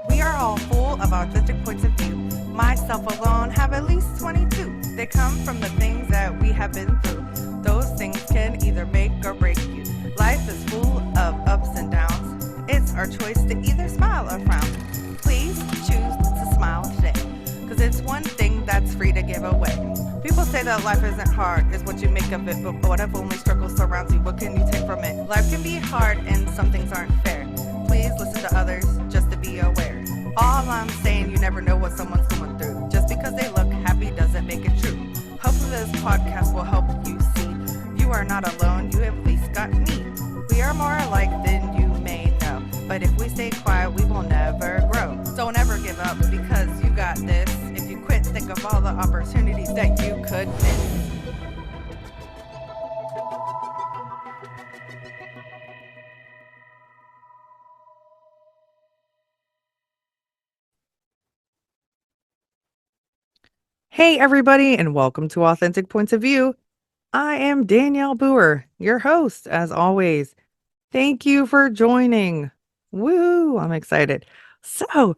We are all full of authentic points of view. Myself alone have at least 22. They come from the things that we have been through. Those things can either make or break you. Life is full of ups and downs. It's our choice to either smile or frown. Please choose to smile today, because it's one thing that's free to give away. People say that life isn't hard, it's what you make of it, but what if only struggle surrounds you? What can you take from it? Life can be hard and some things aren't fair. Please listen to others just to be aware. All I'm saying, you never know what someone's going through. Just because they look happy doesn't make it true. Hopefully this podcast will help you see you are not alone, you at least got me. We are more alike than you may know, but if we stay quiet, we will never grow. Don't ever give up, because you got this. If you quit, think of all the opportunities that you could miss. Hey everybody, and welcome to Authentic Points of View. I am Danielle Boer, your host, as always. Thank you for joining. Woo, I'm excited. So,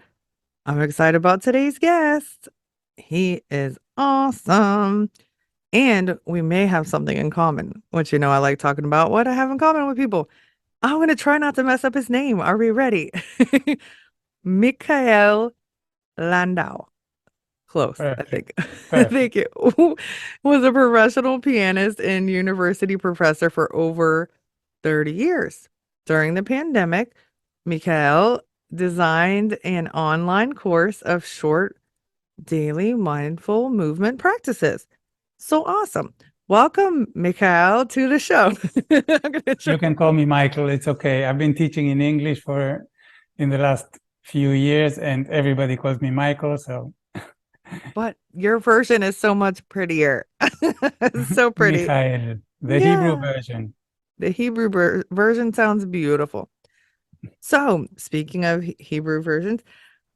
I'm excited about today's guest. He is awesome. And we may have something in common, which, I like talking about what I have in common with people. I'm going to try not to mess up his name. Are we ready? Michael Landau. Close, I think. Thank you. Was a professional pianist and university professor for over 30 years. During the pandemic, Michael designed an online course of short daily mindful movement practices. So awesome. Welcome, Michael, to the show. You can call me Michael. It's okay. I've been teaching in English in the last few years, and everybody calls me Michael, so... But your version is so much prettier. So pretty. Michael, the Hebrew version. The Hebrew version sounds beautiful. So, speaking of Hebrew versions,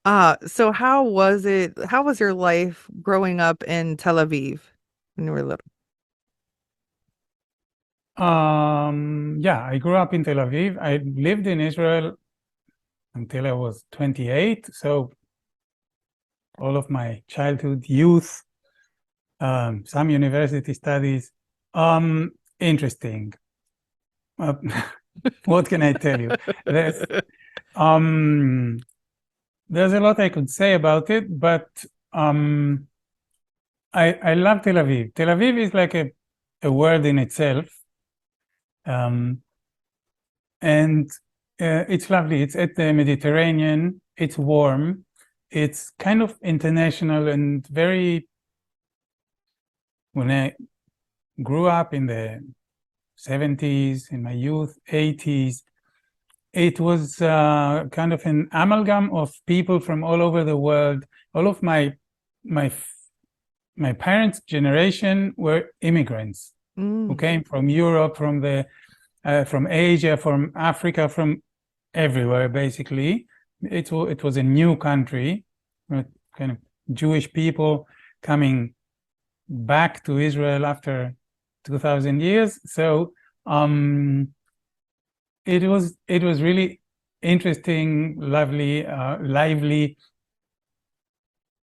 so how was your life growing up in Tel Aviv when you were little? Yeah, I grew up in Tel Aviv. I lived in Israel until I was 28, so all of my childhood, youth, some university studies. Interesting. What can I tell you? There's a lot I could say about it, but I love Tel Aviv. Tel Aviv is like a word in itself. And it's lovely. It's at the Mediterranean. It's warm. It's kind of international and very... When I grew up in the 70s, in my youth, 80s, it was kind of an amalgam of people from all over the world. All of my parents' generation were immigrants who came from Europe, from Asia, from Africa, from everywhere, basically. It was a new country, kind of Jewish people coming back to Israel after 2,000 years. So it was really interesting, lovely, lively,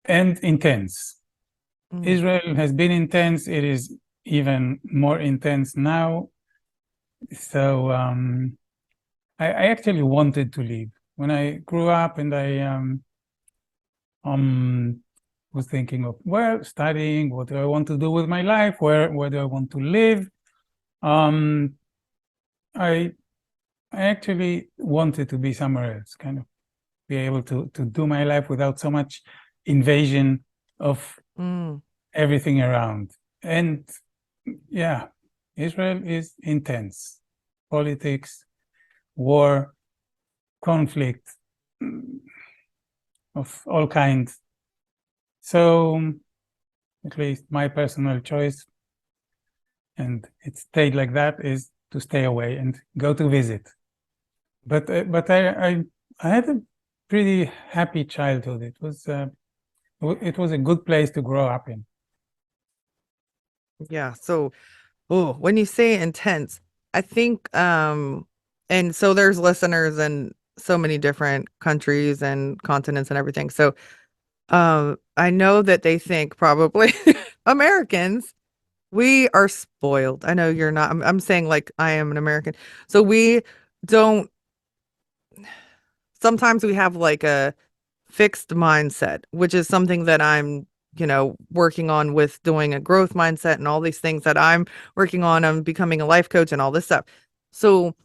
and intense. Israel has been intense. It is even more intense now. So I actually wanted to leave. When I grew up and I was thinking of, studying, what do I want to do with my life? Where do I want to live? I actually wanted to be somewhere else, kind of be able to do my life without so much invasion of everything around. And yeah, Israel is intense. Politics, war, conflict of all kinds. So at least my personal choice, and it stayed like that, is to stay away and go to visit. But I had a pretty happy childhood. It was a good place to grow up in. Yeah. So, when you say intense, I think, and so there's listeners in so many different countries and continents and everything. So, I know that they think probably Americans, we are spoiled. I know you're not. I'm saying like I am an American. So we don't, sometimes we have like a fixed mindset, which is something that I'm, working on with doing a growth mindset and all these things that I'm working on. I'm becoming a life coach and all this stuff. So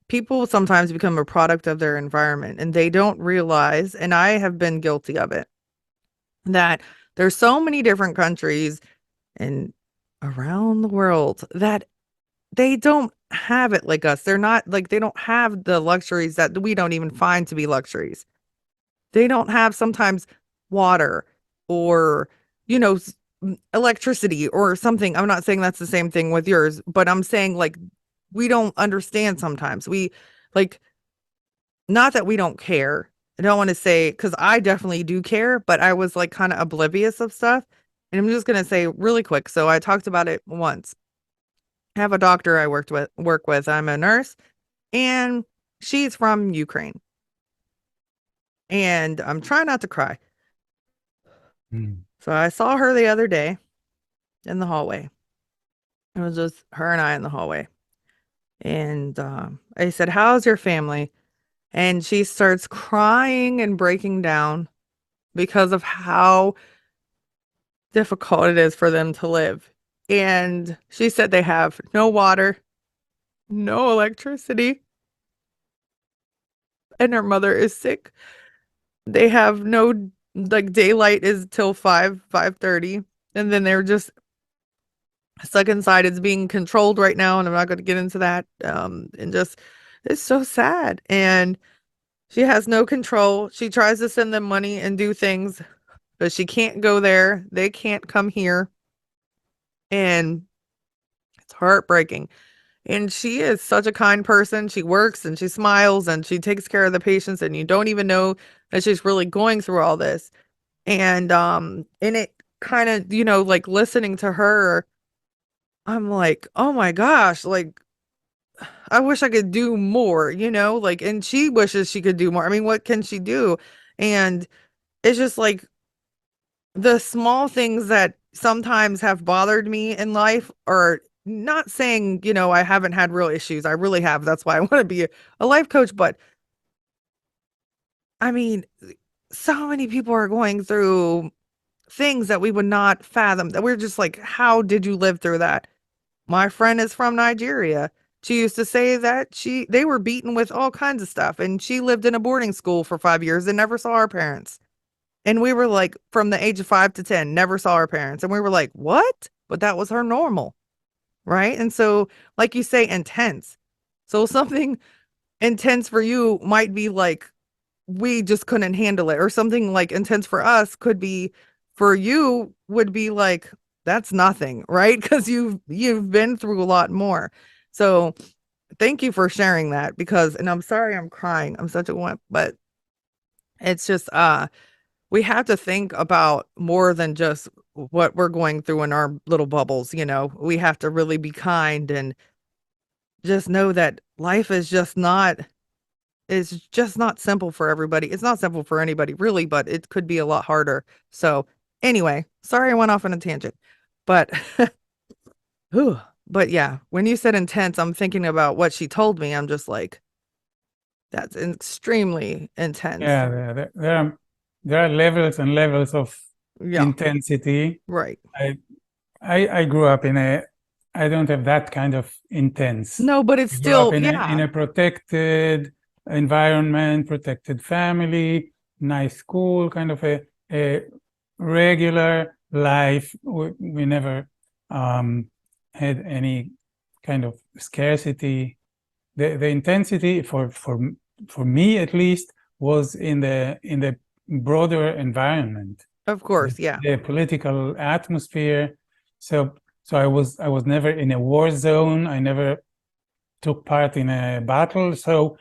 people sometimes become a product of their environment and they don't realize, and I have been guilty of it, that there's so many different countries and around the world that they don't have it like us. They're not like, they don't have the luxuries that we don't even find to be luxuries. They don't have sometimes water or, you know, electricity or something. I'm not saying that's the same thing with yours, but I'm saying like we don't understand sometimes. We like, not that we don't care. I don't want to say, because I definitely do care, but I was like kind of oblivious of stuff. And I'm just gonna say really quick. So I talked about it once. I have a doctor I work with. I'm a nurse, and she's from Ukraine. And I'm trying not to cry. So I saw her the other day in the hallway. It was just her and I in the hallway. And I said, "How's your family?" And she starts crying and breaking down because of how difficult it is for them to live. And she said they have no water, no electricity, and her mother is sick. They have no, like, daylight is till 5:30, and then they're just stuck inside. It's being controlled right now, and I'm not going to get into that. And just, it's so sad. And she has no control. She tries to send them money and do things, but she can't go there. They can't come here. And it's heartbreaking. And she is such a kind person. She works and she smiles and she takes care of the patients, and you don't even know that she's really going through all this. And it kind of, like listening to her, I'm like, "Oh my gosh, like I wish I could do more," like, and she wishes she could do more. I mean, what can she do? And it's just like the small things that sometimes have bothered me in life, or not saying, I haven't had real issues. I really have. That's why I want to be a life coach. But I mean, so many people are going through things that we would not fathom, that we're just like, how did you live through that? My friend is from Nigeria. She used to say that they were beaten with all kinds of stuff, and she lived in a boarding school for 5 years and never saw her parents. And we were like, from the age of 5 to 10, never saw her parents. And we were like, what? But that was her normal. Right. And so, like you say, intense. So something intense for you might be like, we just couldn't handle it. Or something like intense for us could be, for you, would be like, that's nothing. Right. Because you've been through a lot more. So thank you for sharing that, because, and I'm sorry I'm crying. I'm such a wimp, but it's just, we have to think about more than just what we're going through in our little bubbles. We have to really be kind and just know that life is just not simple for everybody. It's not simple for anybody really, but it could be a lot harder. So anyway, sorry I went off on a tangent, but whew, but yeah, when you said intense, I'm thinking about what she told me. I'm just like, that's extremely intense. Yeah, there are levels and levels of Yeah, intensity. right. I grew up I don't have that kind of intense. No, but it's I grew up still, in a protected environment, protected family, nice school, kind of a regular life. We never had any kind of scarcity. The intensity for me at least was in the broader environment, of course, yeah. the political atmosphere. So I was never in a war zone. I never took part in a battle. So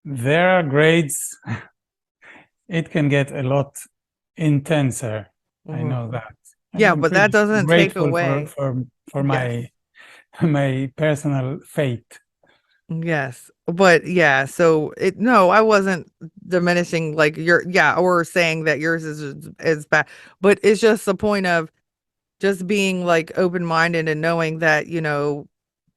there are grades. It can get a lot intenser. I know that. Yeah, I'm but that pretty doesn't take grateful away. for Yes. my my personal fate. Yes. But yeah, so no, I wasn't diminishing like or saying that yours is bad, but it's just the point of just being like open-minded and knowing that,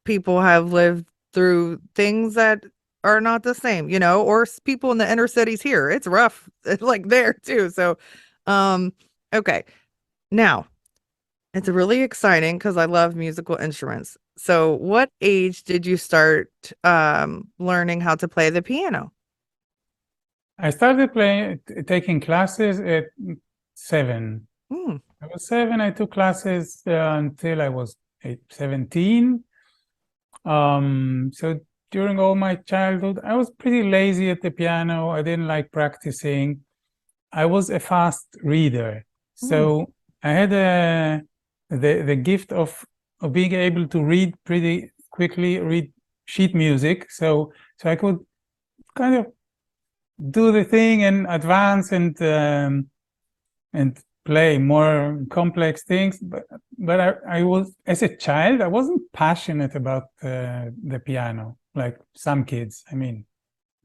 people have lived through things that are not the same, or people in the inner cities here. It's rough like there too. So, um, okay. Now, it's really exciting because I love musical instruments. So, what age did you start learning how to play the piano? I started taking classes at 7. Hmm. I was 7. I took classes until I was 17. So during all my childhood, I was pretty lazy at the piano. I didn't like practicing. I was a fast reader, Hmm. so I had the gift of being able to read pretty quickly, read sheet music. So I could kind of do the thing and advance and play more complex things. But I was, as a child, I wasn't passionate about the piano like some kids. I mean,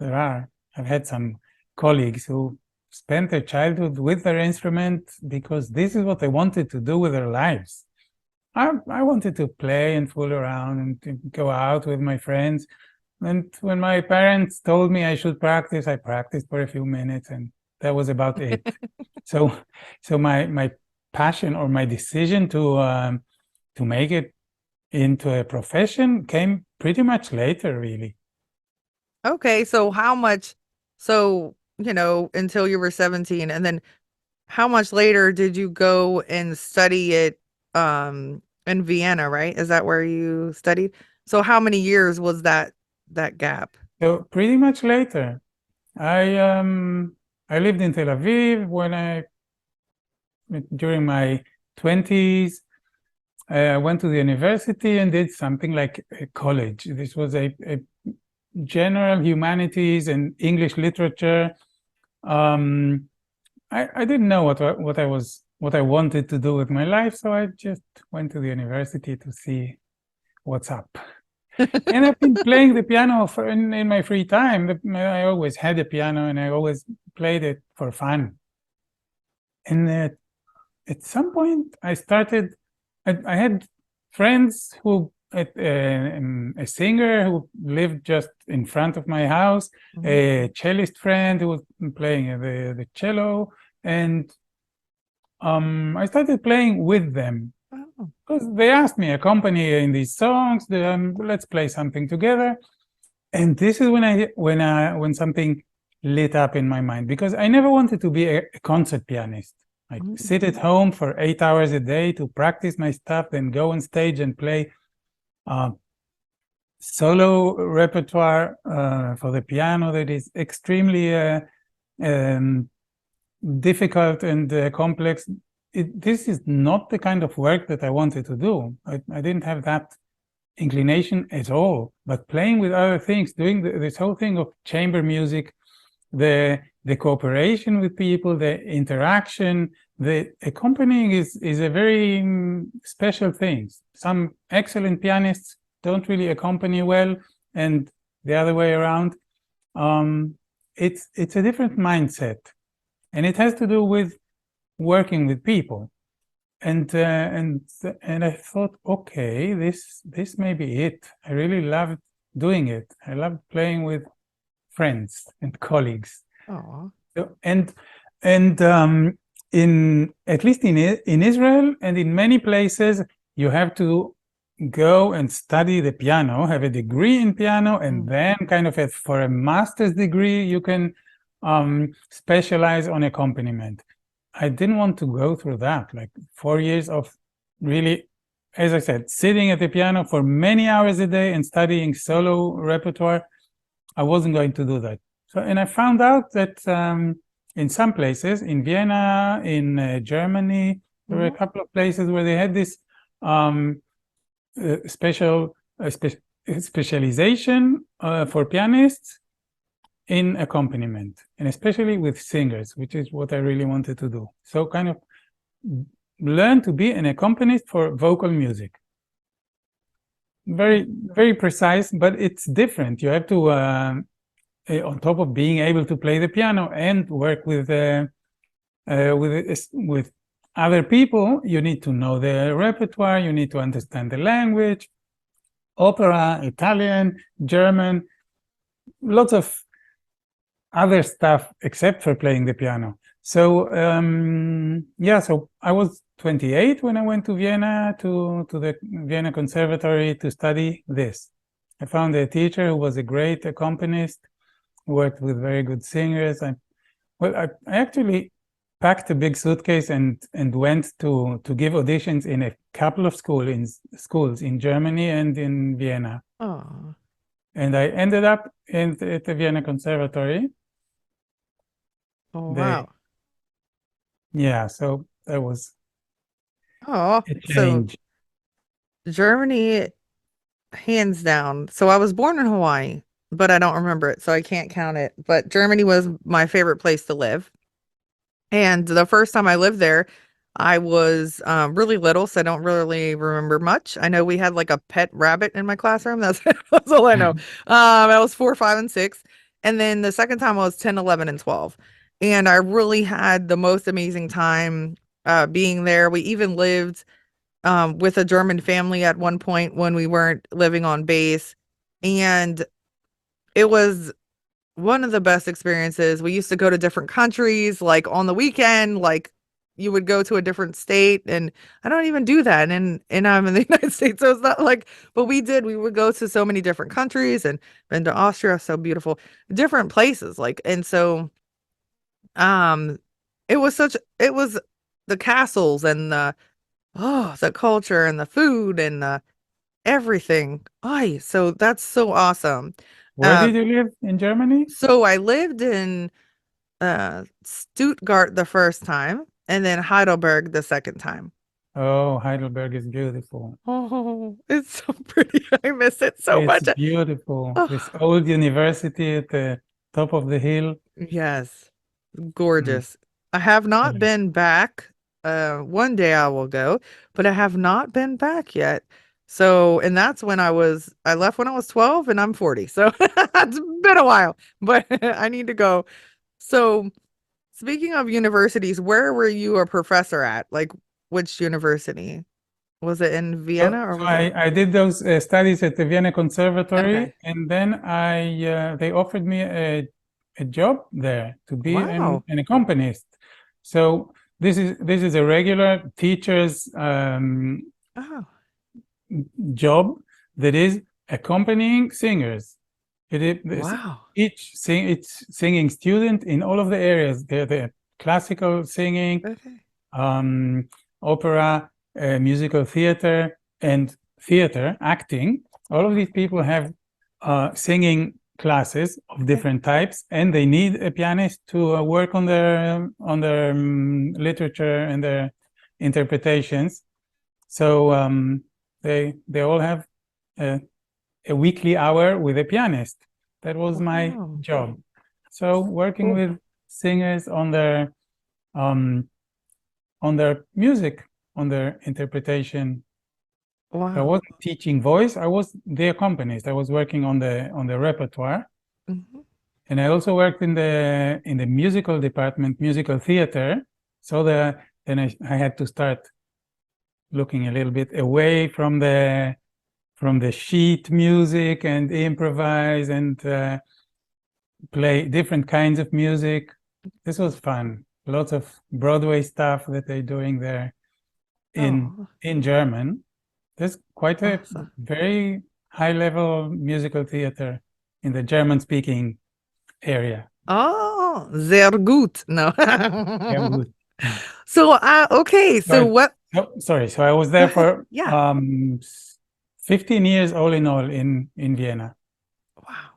I've had some colleagues who spent their childhood with their instrument because this is what they wanted to do with their lives. I wanted to play and fool around and to go out with my friends. And when my parents told me I should practice, I practiced for a few minutes and that was about it. So my passion or my decision to make it into a profession came pretty much later, really. Okay, so until you were 17, and then how much later did you go and study it in Vienna, right? Is that where you studied? So how many years was that gap? So pretty much later. I lived in Tel Aviv during my 20s. I went to the university and did something like a college. This was a general humanities and English literature. I didn't know what I wanted to do with my life, so I just went to the university to see what's up. And I've been playing the piano in my free time. I always had a piano and I always played it for fun. And at some point, I had friends a singer who lived just in front of my house, a cellist friend who was playing the cello, and I started playing with them. Oh. Because they asked me, accompany in these songs, let's play something together. And this is when something lit up in my mind, because I never wanted to be a concert pianist. Like sit at home for 8 hours a day to practice my stuff, then go on stage and play solo repertoire for the piano that is extremely difficult and complex. This is not the kind of work that I wanted to do. I didn't have that inclination at all. But playing with other things, doing this whole thing of chamber music, the cooperation with people, the interaction, the accompanying is a very special thing. Some excellent pianists don't really accompany well, and the other way around. It's a different mindset, and it has to do with working with people. And I thought, okay, this may be it. I really loved doing it. I loved playing with friends and colleagues. Oh. And in at least in Israel and in many places, you have to go and study the piano, have a degree in piano, and then kind of for a master's degree, you can specialize on accompaniment. I didn't want to go through that, like 4 years of really, as I said, sitting at the piano for many hours a day and studying solo repertoire. I wasn't going to do that. And I found out that in some places, in Vienna, in Germany, there were a couple of places where they had this specialization for pianists in accompaniment, and especially with singers, which is what I really wanted to do. So kind of learn to be an accompanist for vocal music. very, very precise, but it's different. You have to, on top of being able to play the piano and work with other people, you need to know the repertoire, you need to understand the language, opera, Italian, German, lots of other stuff except for playing the piano. So so I was 28 when I went to Vienna, to the Vienna Conservatory to study this. I found a teacher who was a great accompanist, worked with very good singers. I actually packed a big suitcase and went to give auditions in a couple of schools in Germany and in Vienna. Oh, And I ended up at the Vienna Conservatory. oh wow. Yeah, so that was Oh, a so change. Germany, hands down. So I was born in Hawaii, but I don't remember it, so I can't count it. But Germany was my favorite place to live. And the first time I lived there, I was really little, so I don't really remember much. I know we had like a pet rabbit in my classroom. That's all I know. I was 4, 5, and 6. And then the second time I was 10, 11, and 12. And I really had the most amazing time being there. We even lived with a German family at one point when we weren't living on base. And it was one of the best experiences. We used to go to different countries, like on the weekend, like you would go to a different state, and I don't even do that. And I'm in the United States, so it's not like, but we did. We would go to so many different countries and been to Austria, so beautiful, different places. Like, and so, um, it was the castles and the culture and the food and the everything. Ay, so that's so awesome. Where Um, did you live in Germany? so I lived in Stuttgart the first time and then Heidelberg the second time. Oh, Heidelberg is beautiful. Oh, it's so pretty. I miss it so It's much. beautiful. This Oh, old university at the top of the hill. yes, Mm, gorgeous. I have not yeah. been back. One day I will go, but I have not been back yet. So, and that's when I left when I was 12 and I'm 40. So it's been a while, but I need to go. So, speaking of universities, where were you a professor at? Like, which university? Was it in So, Vienna or so was it? I did those studies at the Vienna Conservatory, Okay. and then they offered me a job there to be Wow. an accompanist. So this is a regular teacher's Oh, job that is accompanying singers. wow. It's singing student in all of the areas. The classical singing, Okay. um, opera, musical theater, and theater acting. All of these people have singing classes of Okay. different types, and they need a pianist to work on their literature and their interpretations. So they all have a, a weekly hour with a pianist. That was my Wow. job. So working Cool. with singers um, on their music, on their interpretation. I Wow. wasn't teaching voice. I was the accompanist. I was working on the repertoire, Mhm. and I also worked in the musical department, musical theater. So then I had to start looking a little bit away from the sheet music and improvise and play different kinds of music. This was fun. Lots of Broadway stuff that they're doing there Oh, in German. There's quite a awesome. very high level musical theater in the German speaking area. Oh, sehr gut. No. Yeah, good. So, okay. So But what? no, sorry. So I was Go there ahead. for Yeah. 15 years all in all in Vienna. Wow.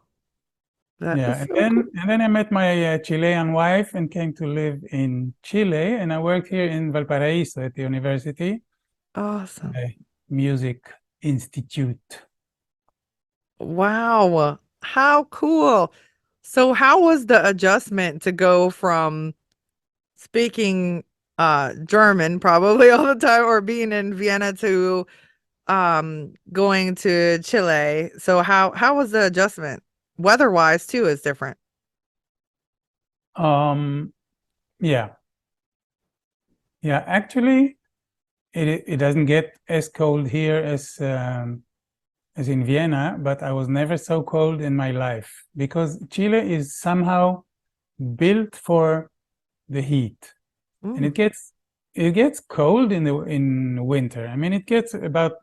That Yeah, is so cool. and then I met my Chilean wife and came to live in Chile, and I worked here in Valparaiso at the university, Awesome. the music institute. Wow. How cool. So how was the adjustment to go from speaking German probably all the time or being in Vienna to going to Chile. So how was the adjustment? Weather-wise too is different. Um, yeah, yeah. Actually, it doesn't get as cold here as in Vienna, but I was never so cold in my life because Chile is somehow built for the heat, and Mm. it gets cold in winter. I mean, it gets about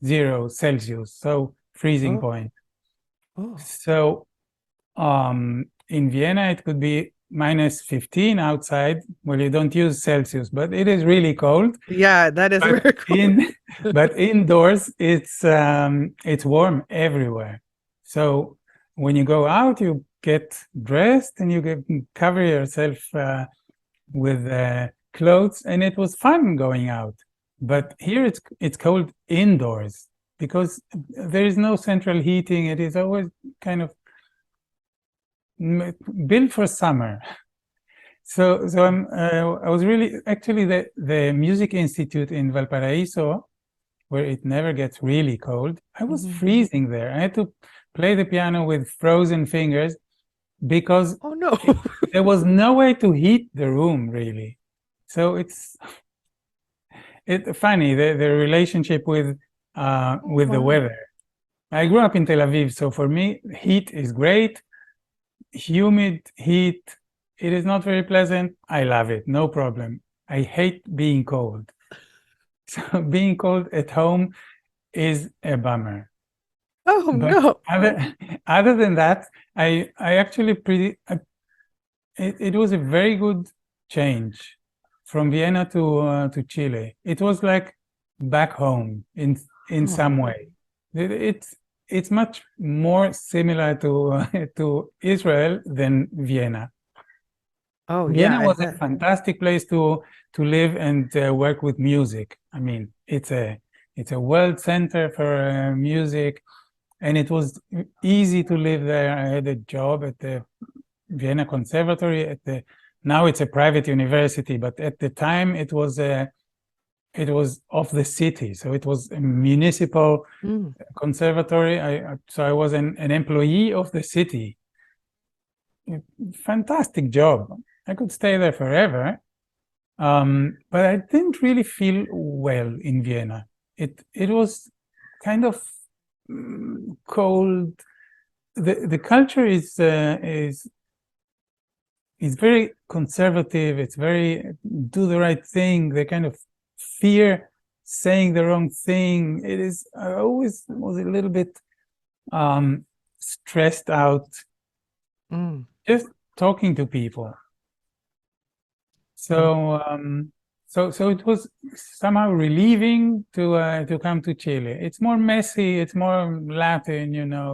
0 Celsius, so freezing Oh, point. oh. So in Vienna, it could be -15 outside. Well, you don't use Celsius, but it is really cold. Yeah, that is But very cool. but indoors, it's warm everywhere. So when you go out, you get dressed and you cover yourself with clothes, and it was fun going out. But here it's cold indoors because there is no central heating. It is always kind of built for summer. So I was really actually the Music Institute in Valparaiso, where it never gets really cold. I was Mhm. freezing there. I had to play the piano with frozen fingers because Oh no. there was no way to heat the room really. So it's funny the relationship with Oh the my. weather. I grew up in Tel Aviv, so for me, heat is great. Humid heat, it is not very pleasant. I love it, no problem. I hate being cold. So being cold at home is a bummer. Oh But no. other than that, I actually it was a very good change from Vienna to Chile. It was like back home in Oh. some way. It's much more similar to to Israel than Vienna. Oh yeah, Vienna I was a bet. fantastic place to live and work with music. I mean, it's a world center for music, and it was easy to live there. I had a job at the Vienna Conservatory now it's a private university, but at the time it was of the city, so it was a municipal Mm. conservatory. So I was an employee of the city. Fantastic job. I could stay there forever. But I didn't really feel well in Vienna. It was kind of cold. The culture is very conservative. It's very do the right thing. They kind of fear saying the wrong thing. It is. I always was a little bit stressed out Mm. just talking to people. So so it was somehow relieving to come to Chile. It's more messy. It's more Latin, you know.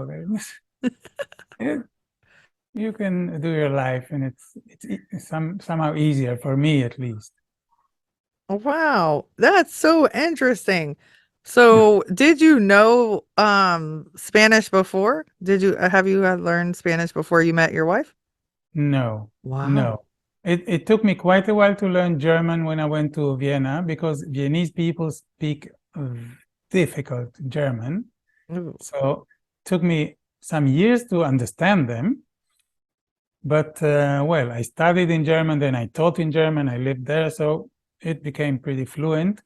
It, you can do your life, and it's somehow easier for me at least. Wow, that's so interesting. So, did you know Spanish before? Did you have you learned Spanish before you met your wife? No, Wow. no. It took me quite a while to learn German when I went to Vienna because Viennese people speak difficult German. Ooh. So it took me some years to understand them. But well, I studied in German, then I taught in German, I lived there, so it became pretty fluent.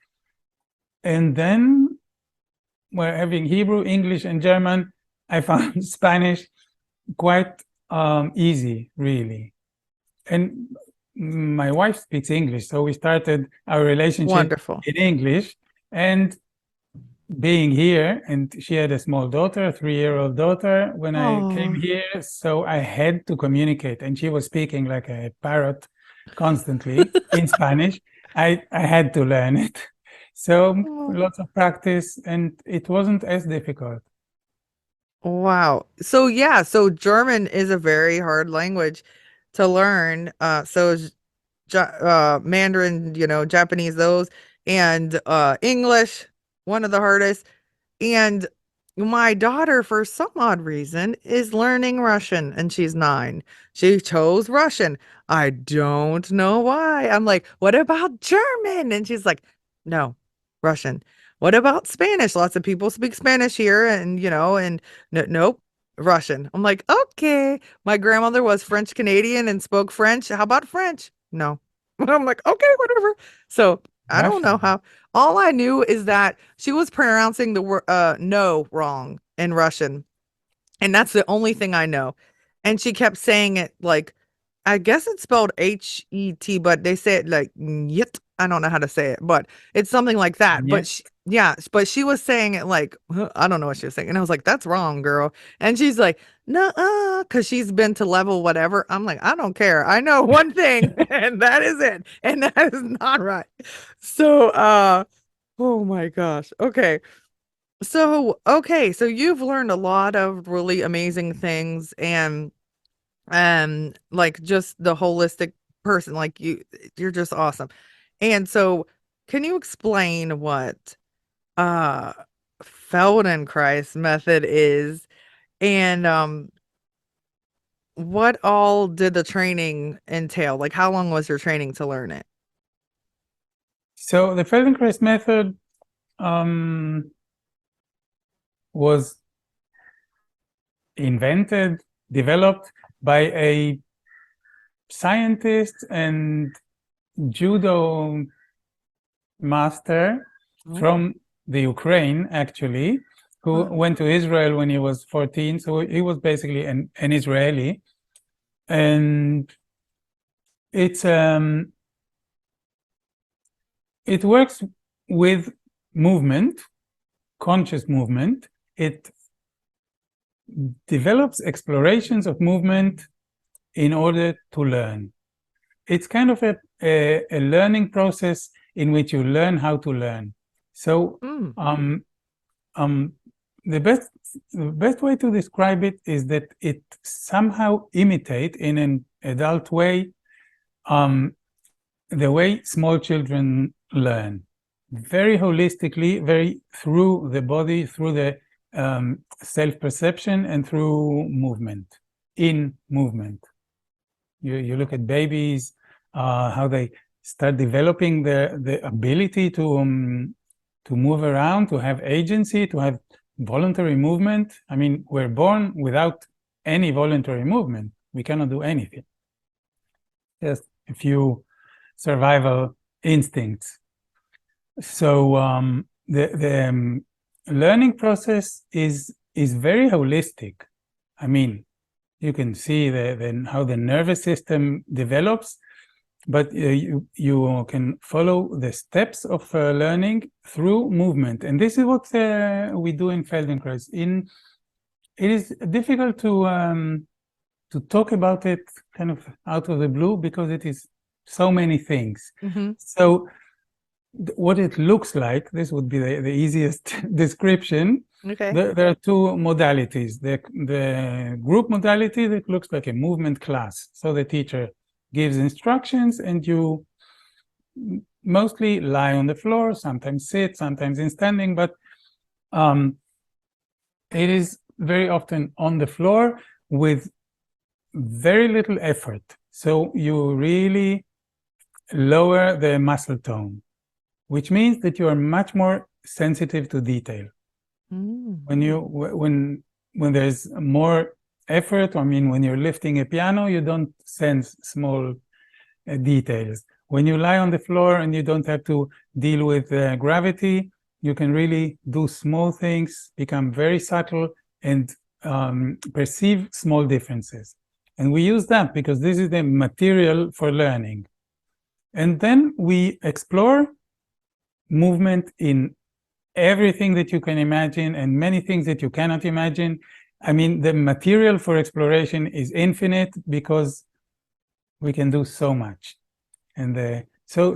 And then, well, having Hebrew, English, and German, I found Spanish quite easy, really. And my wife speaks English, so we started our relationship Wonderful. in English. And being here, and she had a small daughter, a 3-year-old daughter, when I came Oh. here, so I had to communicate, and she was speaking like a parrot constantly in Spanish. I had to learn it. So Oh. lots of practice, and it wasn't as difficult. Wow. So yeah, so German is a very hard language to learn. So is Mandarin, Japanese, those, and English, one of the hardest. And my daughter, for some odd reason, is learning Russian and she's 9. She chose Russian. I don't know why. I'm like, what about German? And she's like, no, Russian. What about Spanish? Lots of people speak Spanish here, and nope, Russian. I'm like, okay. My grandmother was French Canadian and spoke French. How about French? No. I'm like, okay, whatever. So I don't know Russian. how. All I knew is that she was pronouncing the word no wrong in Russian. And that's the only thing I know. And she kept saying it like, I guess it's spelled H-E-T, but they say it like yet. I don't know how to say it, but it's something like that. Yeah. But yeah, but she was saying it like, I don't know what she was saying. And I was like, that's wrong, girl. And she's like, no, because she's been to level whatever. I'm like, I don't care. I know one thing, and that is it. And that is not right. So, oh my gosh. Okay, so you've learned a lot of really amazing things and like just the holistic person, like you're just awesome. And so can you explain what uh Feldenkrais method is and what all did the training entail? Like how long was your training to learn it? So the Feldenkrais method was invented, developed by a scientist and judo master from the Ukraine, actually, who went to Israel when he was 14. So he was basically an Israeli. And it works with movement, conscious movement. It develops explorations of movement in order to learn. It's kind of a learning process in which you learn how to learn. So the best way to describe it is that it somehow imitates in an adult way the way small children learn, very holistically, very through the body, through the self-perception and through movement, in movement. You look at babies, how they start developing the ability to move around, to have agency, to have voluntary movement. I mean, we're born without any voluntary movement. We cannot do anything. Just a few survival instincts. So the learning process is very holistic. I mean, you can see how the nervous system develops, but you can follow the steps of learning through movement. And this is what we do in Feldenkrais. It is difficult to talk about it kind of out of the blue because it is so many things. So what it looks like, this would be the easiest description. Okay. There are two modalities. The group modality that looks like a movement class. So the teacher gives instructions and you mostly lie on the floor, sometimes sit, sometimes in standing, but it is very often on the floor with very little effort. So you really lower the muscle tone, which means that you are much more sensitive to detail. When there's more effort, I mean, when you're lifting a piano, you don't sense small details. When you lie on the floor and you don't have to deal with gravity, you can really do small things, become very subtle, and perceive small differences. And we use that because this is the material for learning. And then we explore movement in everything that you can imagine and many things that you cannot imagine. I mean, the material for exploration is infinite because we can do so much. And so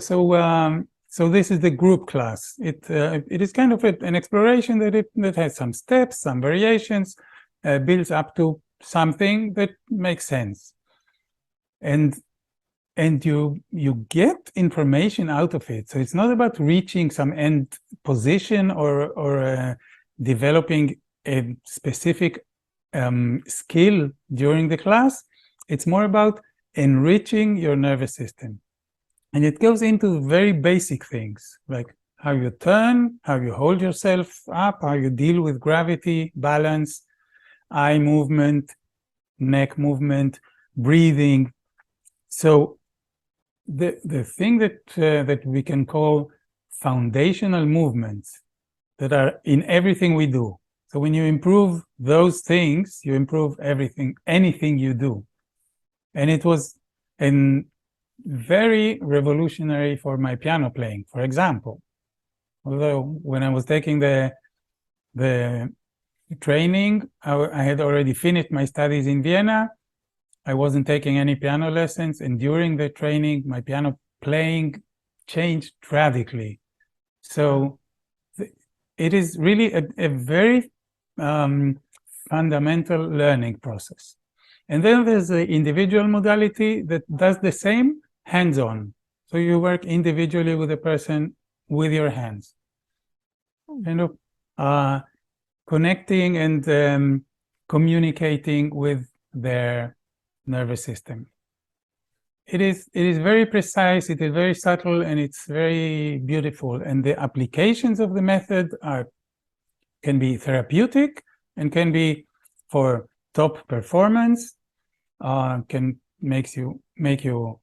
this is the group class. It is kind of an exploration that has some steps, some variations, builds up to something that makes sense. And you get information out of it. So it's not about reaching some end position or developing a specific skill during the class. It's more about enriching your nervous system. And it goes into very basic things, like how you turn, how you hold yourself up, how you deal with gravity, balance, eye movement, neck movement, breathing. So the thing that we can call foundational movements that are in everything we do. So when you improve those things, you improve everything, anything you do. And it was very revolutionary for my piano playing, for example. Although when I was taking the training, I had already finished my studies in Vienna. I wasn't taking any piano lessons, and during the training, my piano playing changed radically. So it is really a very fundamental learning process. And then there's the individual modality that does the same hands-on. So you work individually with a person with your hands, kind of connecting and communicating with their nervous system. It is very precise, it is very subtle, and it's very beautiful. And the applications of the method can be therapeutic and can be for top performance, can make you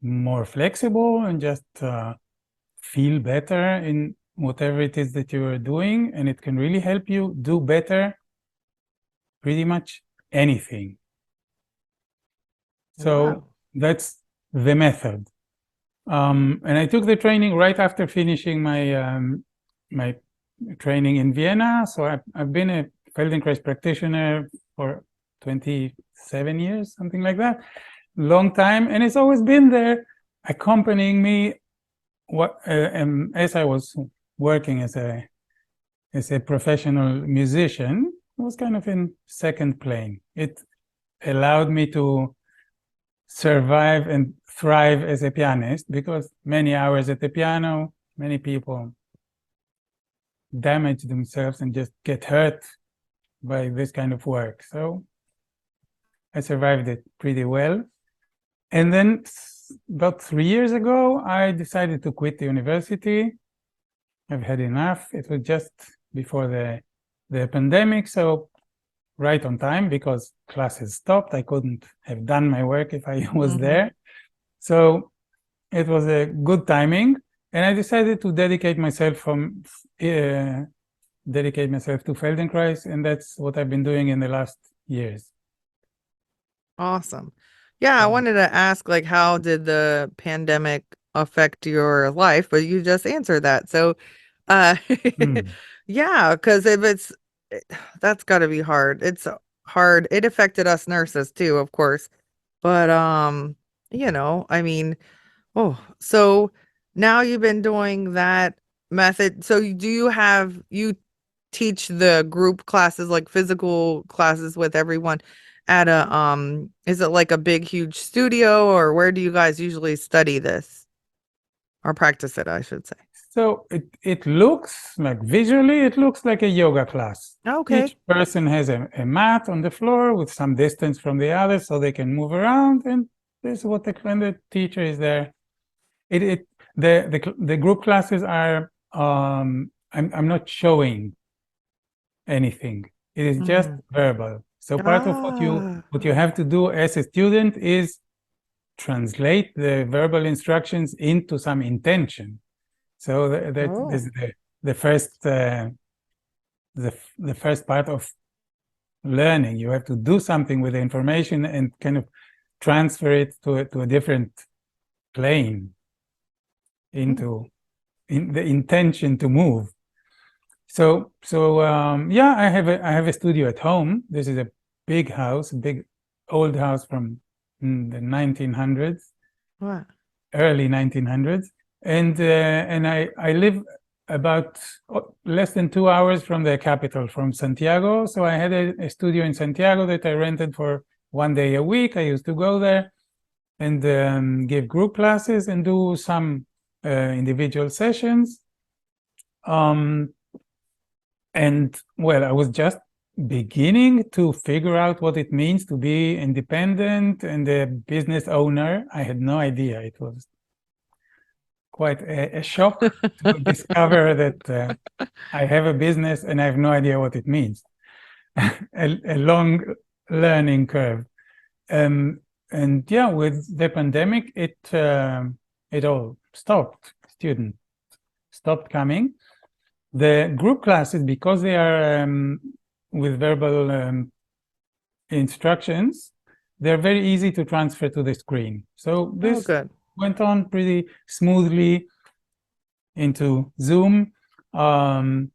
more flexible and just feel better in whatever it is that you are doing, and it can really help you do better pretty much anything. So Wow. that's the method. And I took the training right after finishing my my training in Vienna. So I've been a Feldenkrais practitioner for 27 years, something like that, long time, and it's always been there, accompanying me. As I was working as a professional musician, it was kind of in second plane. It allowed me to survive and thrive as a pianist, because many hours at the piano, many people damage themselves and just get hurt by this kind of work. So I survived it pretty well. And then about 3 years ago, I decided to quit the university. I've had enough. It was just before the pandemic, so right on time, because classes stopped. I couldn't have done my work if I was there. So it was a good timing, and I decided to dedicate myself to Feldenkrais, and that's what I've been doing in the last years. Awesome. Yeah, I wanted to ask, like, how did the pandemic affect your life? But you just answered that. So, yeah, because that's got to be hard. It's hard. It affected us nurses too, of course. But I mean, so now you've been doing that method. So you teach the group classes, like physical classes with everyone at is it like a big, huge studio, or where do you guys usually study this or practice it, I should say? So it looks like, visually, it looks like a yoga class. Okay. Each person has a mat on the floor with some distance from the other so they can move around, and this is what the teacher is there. The group classes are, I'm not showing anything. It is just verbal. So part of what you have to do as a student is translate the verbal instructions into some intention. So that is the first part of learning. You have to do something with the information and kind of transfer it to a different plane, in the intention to move. So yeah, I have a studio at home. This is a big house, a big old house from the 1900s, early 1900s, and I live about less than 2 hours from the capital, from Santiago. So I had a studio in Santiago that I rented for 1 day a week. I used to go there and give group classes and do some individual sessions. And well, I was just beginning to figure out what it means to be independent and a business owner. I had no idea. It was quite a shock to discover that I have a business and I have no idea what it means. a long learning curve. And yeah, with the pandemic, it all stopped. Students stopped coming. The group classes, because they are with verbal instructions, they're very easy to transfer to the screen. So this went on pretty smoothly into Zoom, and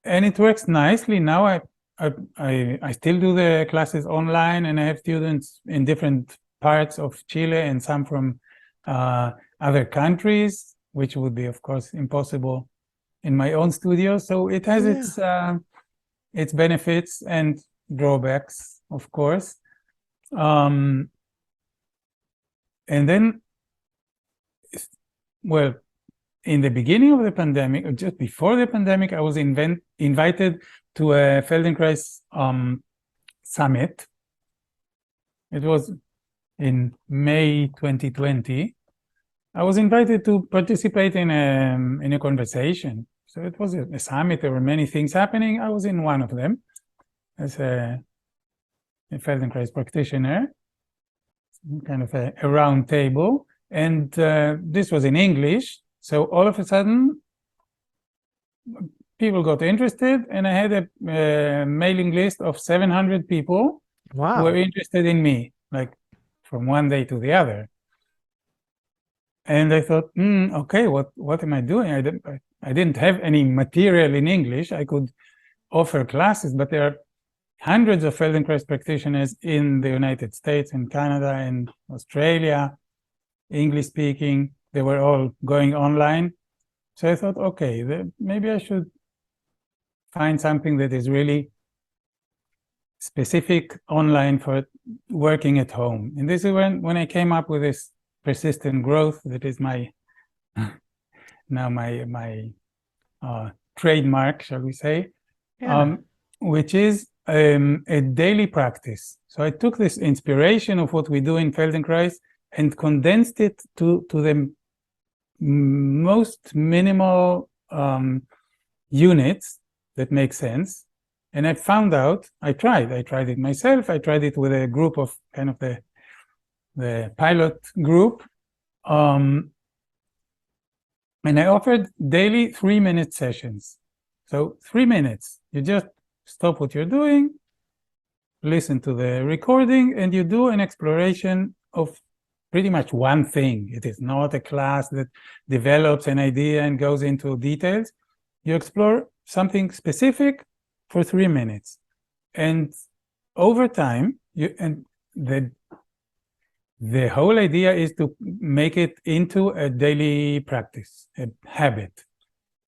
it works nicely. Now I still do the classes online, and I have students in different parts of Chile and some from other countries, which would be, of course, impossible in my own studio. So it has its benefits and drawbacks, of course. And then, well, in the beginning of the pandemic, or just before the pandemic, I was invited to a Feldenkrais summit. It was in May 2020. I was invited to participate in a conversation. So it was a summit. There were many things happening. I was in one of them as a Feldenkrais practitioner, kind of a round table. And this was in English. So all of a sudden, people got interested, and I had a mailing list of 700 people who were interested in me, like from one day to the other. And I thought, okay, what am I doing? I didn't have any material in English. I could offer classes, but there are hundreds of Feldenkrais practitioners in the United States, in Canada, and Australia, English speaking. They were all going online. So I thought, okay, maybe I should find something that is really specific online for working at home. And this is when I came up with this persistent growth that is my trademark, shall we say, which is a daily practice. So I took this inspiration of what we do in Feldenkrais and condensed it to the most minimal units that make sense. And I found out, I tried it myself. I tried it with a group of kind of the pilot group. And I offered daily 3-minute sessions. So 3 minutes, you just stop what you're doing, listen to the recording, and you do an exploration of pretty much one thing. It is not a class that develops an idea and goes into details. You explore something specific for 3 minutes. And over time, the whole idea is to make it into a daily practice, a habit.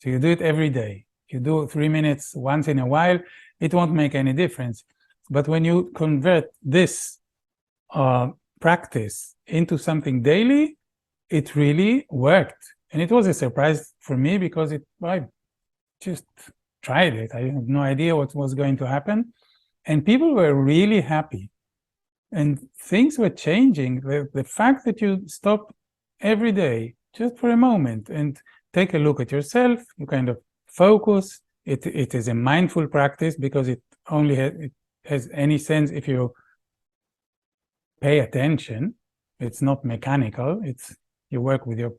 So you do it every day. You do 3 minutes once in a while, it won't make any difference. But when you convert this practice into something daily, it really worked. And it was a surprise for me because I just tried it. I had no idea what was going to happen. And people were really happy. And things were changing. The fact that you stop every day just for a moment and take a look at yourself, you kind of focus. It is a mindful practice because it has any sense if you pay attention. It's not mechanical. You work with your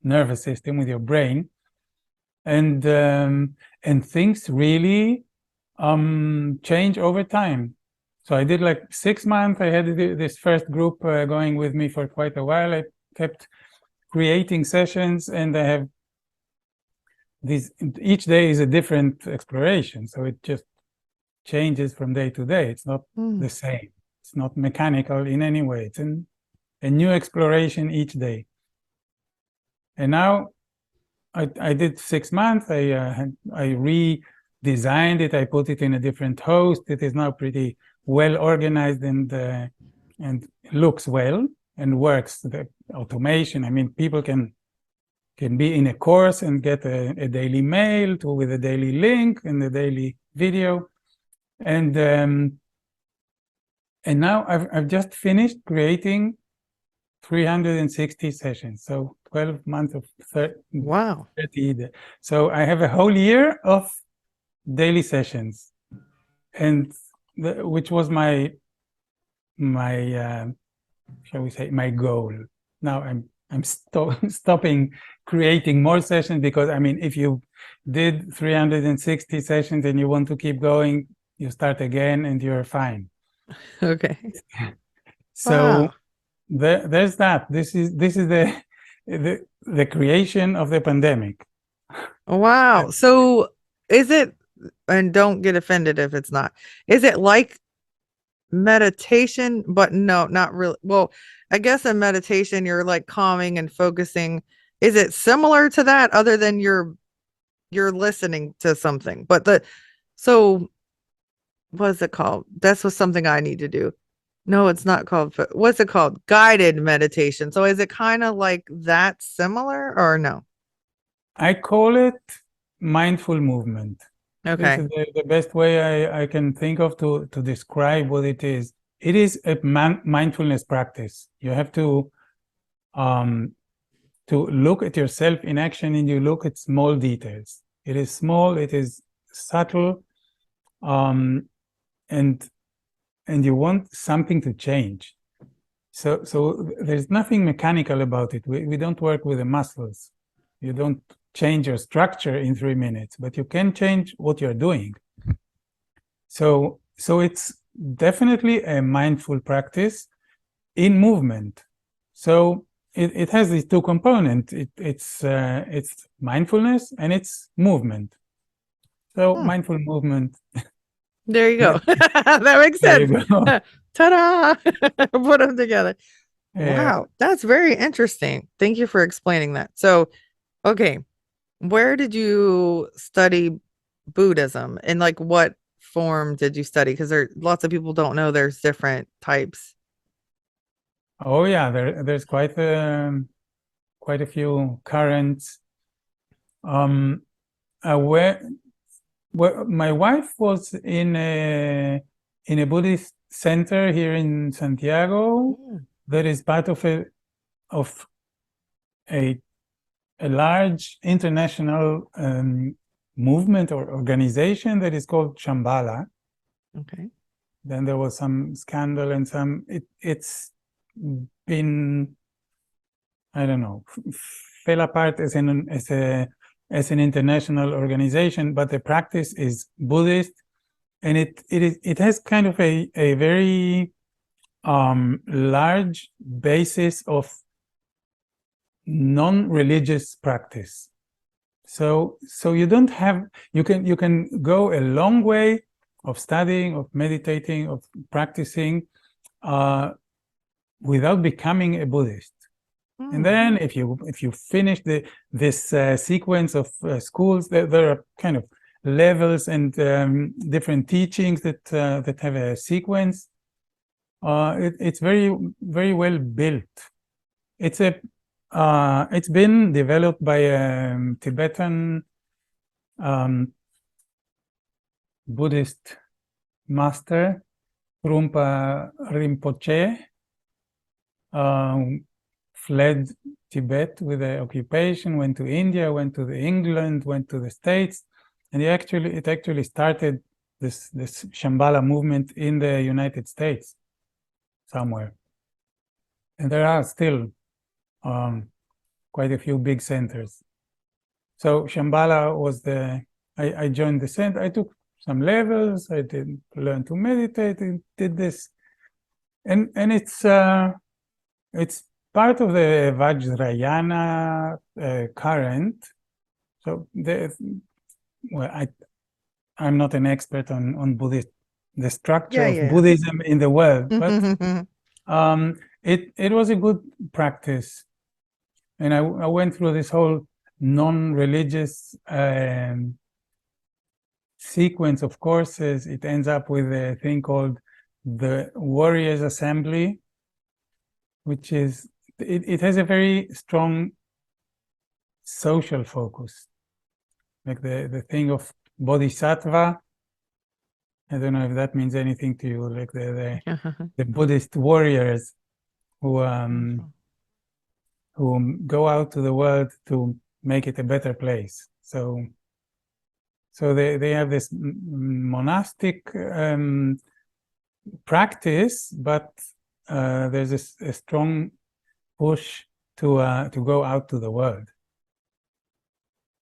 nervous system, with your brain, and things really change over time. So I did like 6 months. I had this first group going with me for quite a while. I kept creating sessions, and I have these. Each day is a different exploration, so it just changes from day to day. It's not the same. It's not mechanical in any way. It's a new exploration each day. And now I did 6 months. I redesigned it. I put it in a different host. It is now pretty well organized and looks well and works. The automation. I mean, people can be in a course and get a daily mail with a daily link and a daily video. And now I've just finished creating 360 sessions. So 12 months of 30, Wow. 30. So I have a whole year of daily sessions, and which was my shall we say, my goal. Now I'm stopping creating more sessions, because I mean, if you did 360 sessions and you want to keep going, you start again and you're fine. Okay. So Wow. there's that. This is the creation of the pandemic. Wow. So is it, and don't get offended if it's not, is it like meditation? But no, not really. Well, I guess in meditation, you're like calming and focusing. Is it similar to that, other than you're listening to something? But so what's it called? That's was something I need to do. No, it's not called. What's it called? Guided meditation. So is it kind of like that similar, or no? I call it mindful movement. This Okay. is the best way I can think of to describe what it is. It is a mindfulness practice. You have to look at yourself in action, and you look at small details. It is small, it is subtle, and you want something to change. So there's nothing mechanical about it. We don't work with the muscles. You don't change your structure in 3 minutes, but you can change what you're doing. So it's definitely a mindful practice in movement. So it has these two components. It's mindfulness and it's movement. So mindful movement. There you go. That makes There sense. you go. Ta-da! Put them together. Yeah. Wow, that's very interesting. Thank you for explaining that. So, okay, where did you study Buddhism, and like what form did you study? Because there lots of people don't know there's different types. Oh yeah, there's quite a few currents. Where my wife was in a Buddhist center here in Santiago that is part of a large international movement or organization that is called Shambhala. Okay. Then there was some scandal and it's been, I don't know, fell apart as an international organization, but the practice is Buddhist, and it has kind of a very large basis of non-religious practice. So you don't have, you can go a long way of studying, of meditating, of practicing without becoming a Buddhist. And then if you finish this sequence of schools, there are kind of levels and different teachings that have a sequence. It's very, very well built. It's been developed by a Tibetan Buddhist master, Trungpa Rinpoche, fled Tibet with the occupation, went to India, went to England, went to the States, and it actually started this Shambhala movement in the United States somewhere. And there are still quite a few big centers. So Shambhala was I joined the center. I took some levels. I did learn to meditate and did this. And it's part of the Vajrayana current. So I'm not an expert on Buddhist, the structure of Buddhism in the world, but it was a good practice. And I went through this whole non-religious sequence of courses. It ends up with a thing called the Warriors Assembly, which is, it has a very strong social focus, like the thing of Bodhisattva. I don't know if that means anything to you, like the Buddhist warriors who who go out to the world to make it a better place. So they have this monastic practice, but there's a strong push to go out to the world.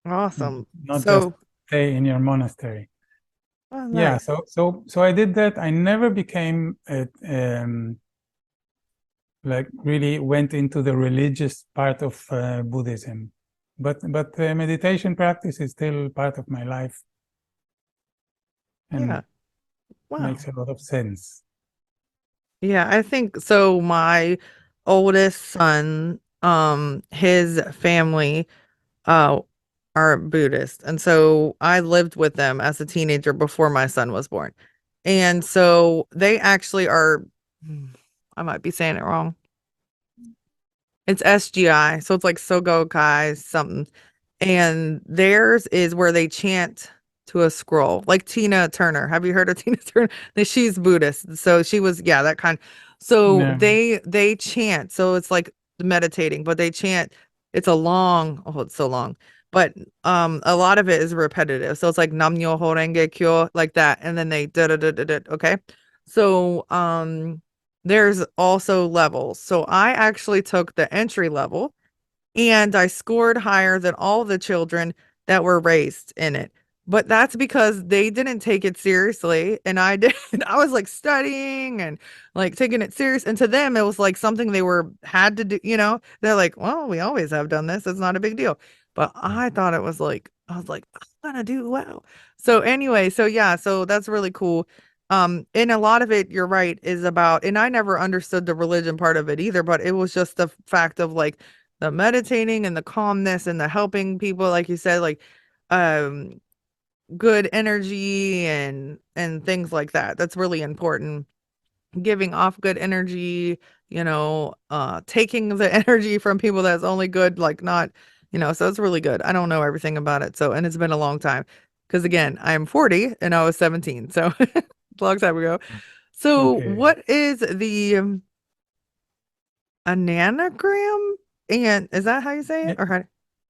Awesome. Not So, just stay in your monastery. oh, Yeah, nice. so I did that. I never became like really went into the religious part of Buddhism, but the meditation practice is still part of my life, and Yeah. Wow. makes a lot of sense. Yeah, I think so. My oldest son, his family, uh, are Buddhist, and so I lived with them as a teenager before my son was born, and so they actually are. I might be saying it wrong. It's SGI, so it's like Sogokai something. And theirs is where they chant to a scroll, like Tina Turner. Have you heard of Tina Turner? She's Buddhist, so she was, yeah, that kind. So No. they chant. So it's like meditating, but they chant. It's a long, oh, it's so long, but a lot of it is repetitive. So it's like Nam Myoho Renge Kyo, like that, and then they da da da da da. Okay, so there's also levels. So I actually took the entry level and I scored higher than all the children that were raised in it. But that's because they didn't take it seriously and I did. I was like studying and like taking it serious, and to them it was like something they were had to do, you know. They're like, "Well, we always have done this. It's not a big deal." But I thought it was like I was like, "I'm gonna do well." So anyway, so yeah, so that's really cool. And a lot of it, you're right, is about, and I never understood the religion part of it either, but it was just the fact of like the meditating and the calmness and the helping people, like you said, like um good energy and things like that. That's really important. Giving off good energy, taking the energy from people that's only good, like not, so it's really good. I don't know everything about it. So, and it's been a long time because again, I'm 40 and I was 17. So a long time ago. So Okay. what is the anagram? And is that how you say it? Or how?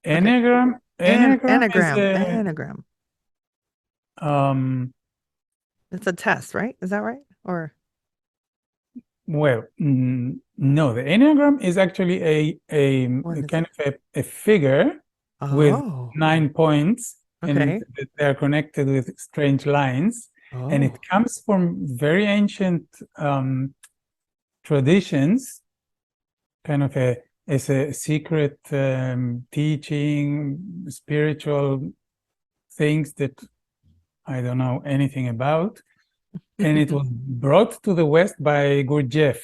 Enneagram is Anagram. um It's a test, right? Is that right? Or well, no, the Enneagram is actually a what is kind it? of a figure with Oh, 9 points, and okay. they're connected with strange lines. And it Oh, comes from very ancient traditions, kind of as a secret teaching, spiritual things that I don't know anything about. And it was brought to the West by Gurdjieff,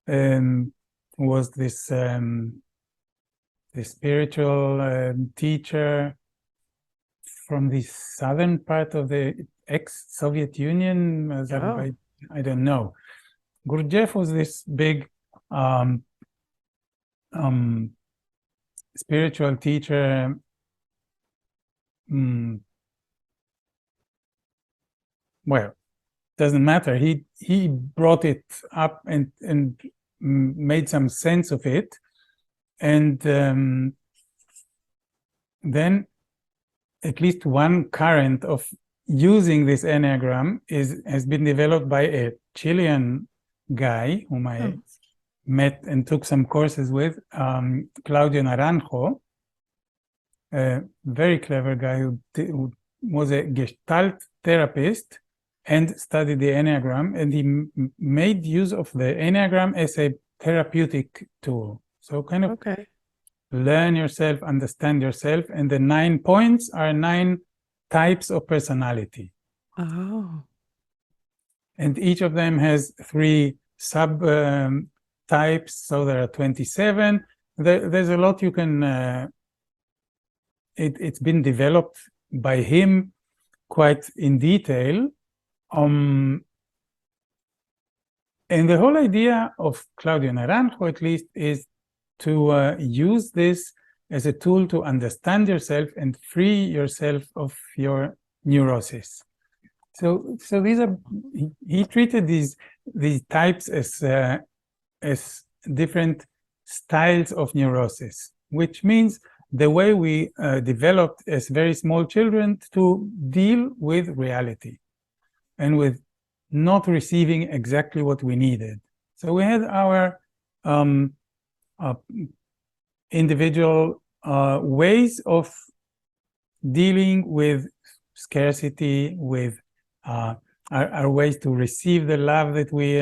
who was this the spiritual teacher from the southern part of the ex-Soviet Union. oh, I don't know. Gurdjieff was this big spiritual teacher. Well, doesn't matter. He brought it up and made some sense of it, and then at least one current of using this Enneagram has been developed by a Chilean guy whom I met and took some courses with, Claudio Naranjo, a very clever guy who was a Gestalt therapist and studied the Enneagram, and he made use of the Enneagram as a therapeutic tool. So kind of okay. learn yourself, understand yourself, and the 9 points are 9 types of personality. Oh, And each of them has 3 sub types, so there are 27. There's a lot you can, it's been developed by him quite in detail. And the whole idea of Claudio Naranjo, at least, is to use this as a tool to understand yourself and free yourself of your neurosis. So these are, he treated these types as different styles of neurosis, which means the way we developed as very small children to deal with reality and with not receiving exactly what we needed. So we had our individual ways of dealing with scarcity, with our ways to receive the love that we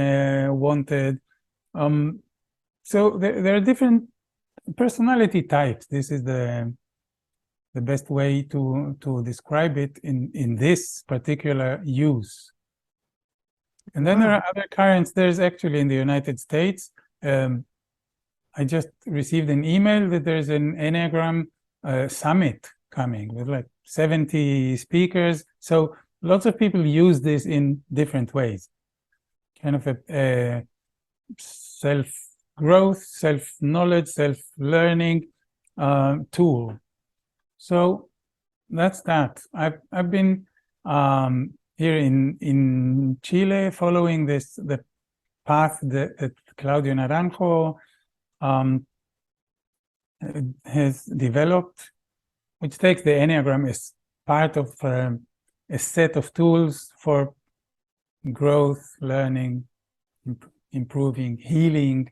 wanted. So there are different personality types. This is the best way to describe it in this particular use. And then there are other currents. There's actually in the United States, I just received an email that there's an Enneagram summit coming with like 70 speakers. So lots of people use this in different ways. Kind of a self-growth, self-knowledge, self-learning tool. So that's that. I've been here in Chile following the path that Claudio Naranjo has developed, which takes the Enneagram as part of a set of tools for growth, learning, improving, healing,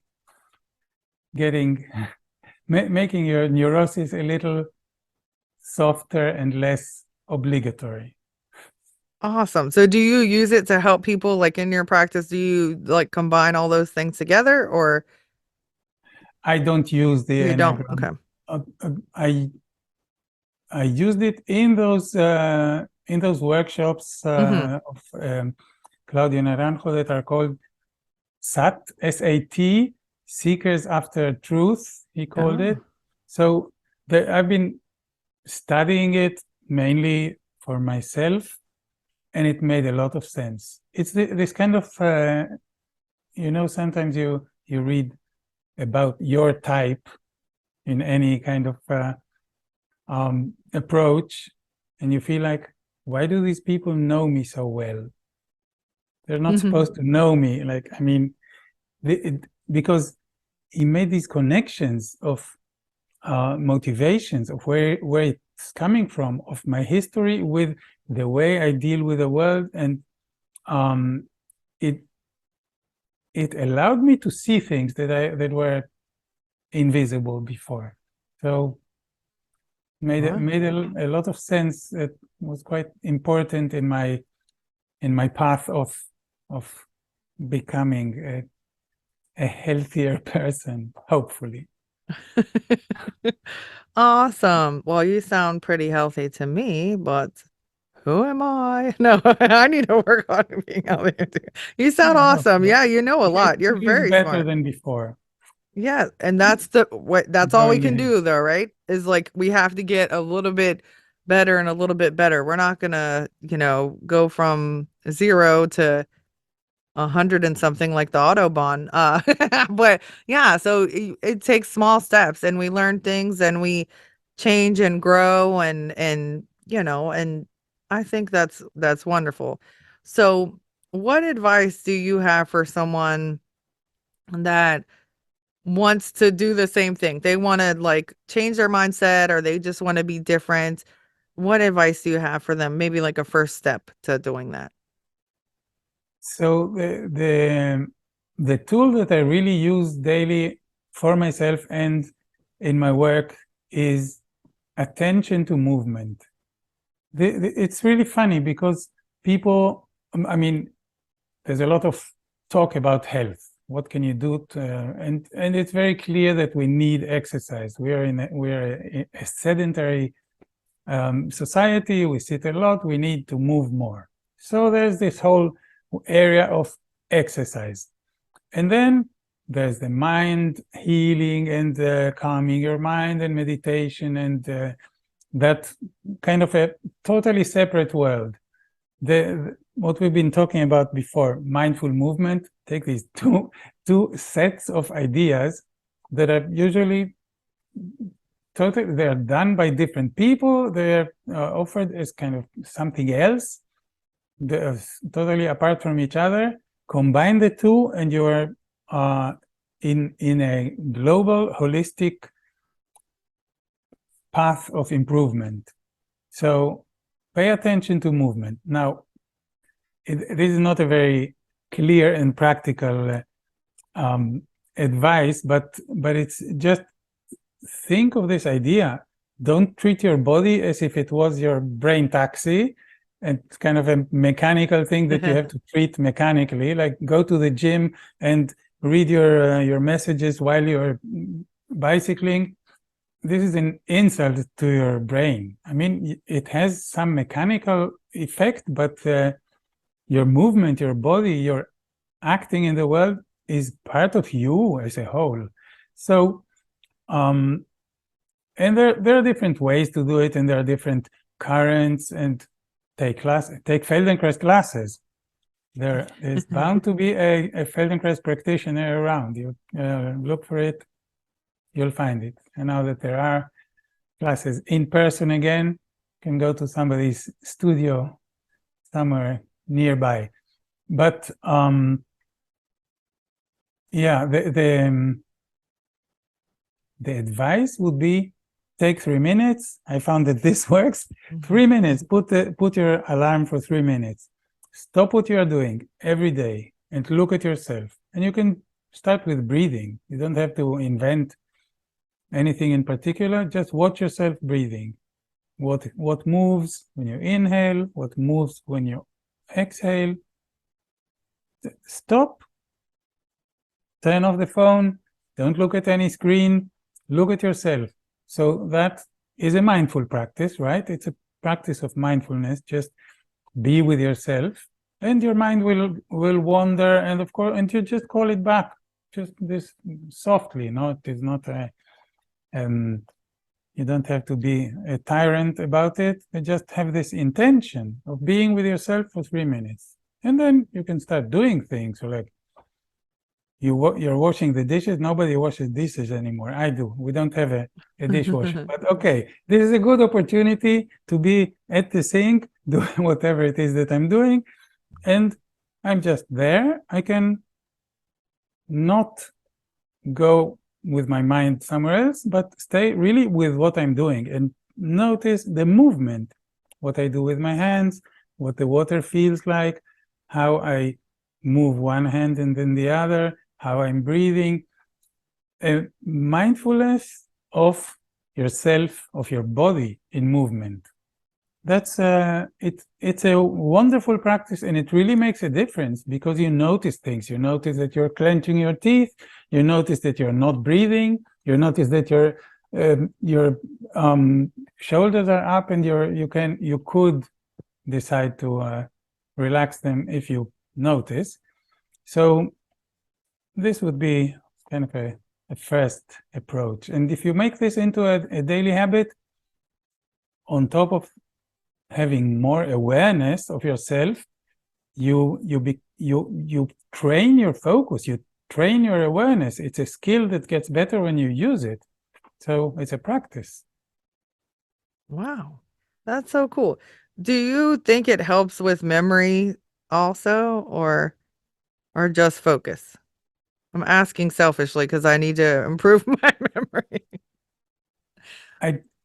making your neurosis a little softer and less obligatory. Awesome. So do you use it to help people like in your practice? Do you like combine all those things together, or I don't use the you don't? Enneagram. Okay. I used it in those workshops of Claudio Naranjo that are called SAT, S-A-T, Seekers After Truth, he called it. So I've been studying it mainly for myself, and it made a lot of sense. It's this kind of, sometimes you read about your type in any kind of approach, and you feel like, why do these people know me so well? They're not supposed to know me. Like, I mean, because he made these connections of motivations of where it's coming from, of my history with the way I deal with the world, and it allowed me to see things that were invisible before. So made a lot of sense. It was quite important in my path of becoming a healthier person, hopefully. Awesome. Well, you sound pretty healthy to me, but who am I? No, I need to work on being healthy. You sound awesome. Yeah, you know a lot. You're very better smart. than before. Yeah, and that's all we can do though, right? Is like we have to get a little bit better and a little bit better. We're not gonna, go from 0 to 100 and something like the Autobahn. But yeah, so it takes small steps, and we learn things, and we change and grow, and and I think that's wonderful. So, what advice do you have for someone that wants to do the same thing? They want to like change their mindset, or they just want to be different. What advice do you have for them? Maybe like a first step to doing that. So the tool that I really use daily for myself and in my work is attention to movement. It's really funny because people, I mean, there's a lot of talk about health. What can you do and it's very clear that we need exercise. We're a sedentary society. We sit a lot. We need to move more. So there's this whole area of exercise, and then there's the mind healing and calming your mind and meditation, and that kind of a totally separate world. What we've been talking about before, mindful movement, take these two sets of ideas that are usually totally, they're done by different people. They're offered as kind of something else. They're totally apart from each other. Combine the two, and you are in a global, holistic path of improvement. So pay attention to movement. Now, this is not a very clear and practical advice, but it's just think of this idea. Don't treat your body as if it was your brain taxi and it's kind of a mechanical thing that you have to treat mechanically, like go to the gym and read your messages while you're bicycling. This is an insult to your brain. I mean, it has some mechanical effect, but your movement, your body, your acting in the world is part of you as a whole. So, and there are different ways to do it, and there are different currents, and take Feldenkrais classes. There's bound to be a Feldenkrais practitioner around. You look for it, you'll find it. And now that there are classes in person again, you can go to somebody's studio somewhere nearby. But yeah, the advice would be take 3 minutes. I found that this works. 3 minutes. Put your alarm for 3 minutes. Stop what you are doing every day and look at yourself. And you can start with breathing. You don't have to invent anything in particular. Just watch yourself breathing. What moves when you inhale? What moves when you exhale? Stop. Turn off the phone. Don't look at any screen. Look at yourself. So that is a mindful practice, right? It's a practice of mindfulness. Just be with yourself, and your mind will wander, and of course, and you just call it back, just this softly. No, it is not a. You don't have to be a tyrant about it. You just have this intention of being with yourself for 3 minutes, and then you can start doing things. So like you're washing the dishes. Nobody washes dishes anymore. I do. We don't have a dishwasher. But okay, this is a good opportunity to be at the sink, doing whatever it is that I'm doing, and I'm just there. I can not go with my mind somewhere else, but stay really with what I'm doing and notice the movement, what I do with my hands, what the water feels like, how I move one hand and then the other, how I'm breathing. Mindfulness of yourself, of your body in movement. That's it's a wonderful practice, and it really makes a difference because you notice things. You notice that you're clenching your teeth. You notice that you're not breathing. You notice that your shoulders are up, and you could decide to relax them if you notice. So this would be kind of a first approach. And if you make this into a daily habit, on top of having more awareness of yourself, you train your focus, you train your awareness. It's a skill that gets better when you use it. So it's a practice. Wow, that's so cool. Do you think it helps with memory also, or just focus? I'm asking selfishly because I need to improve my memory.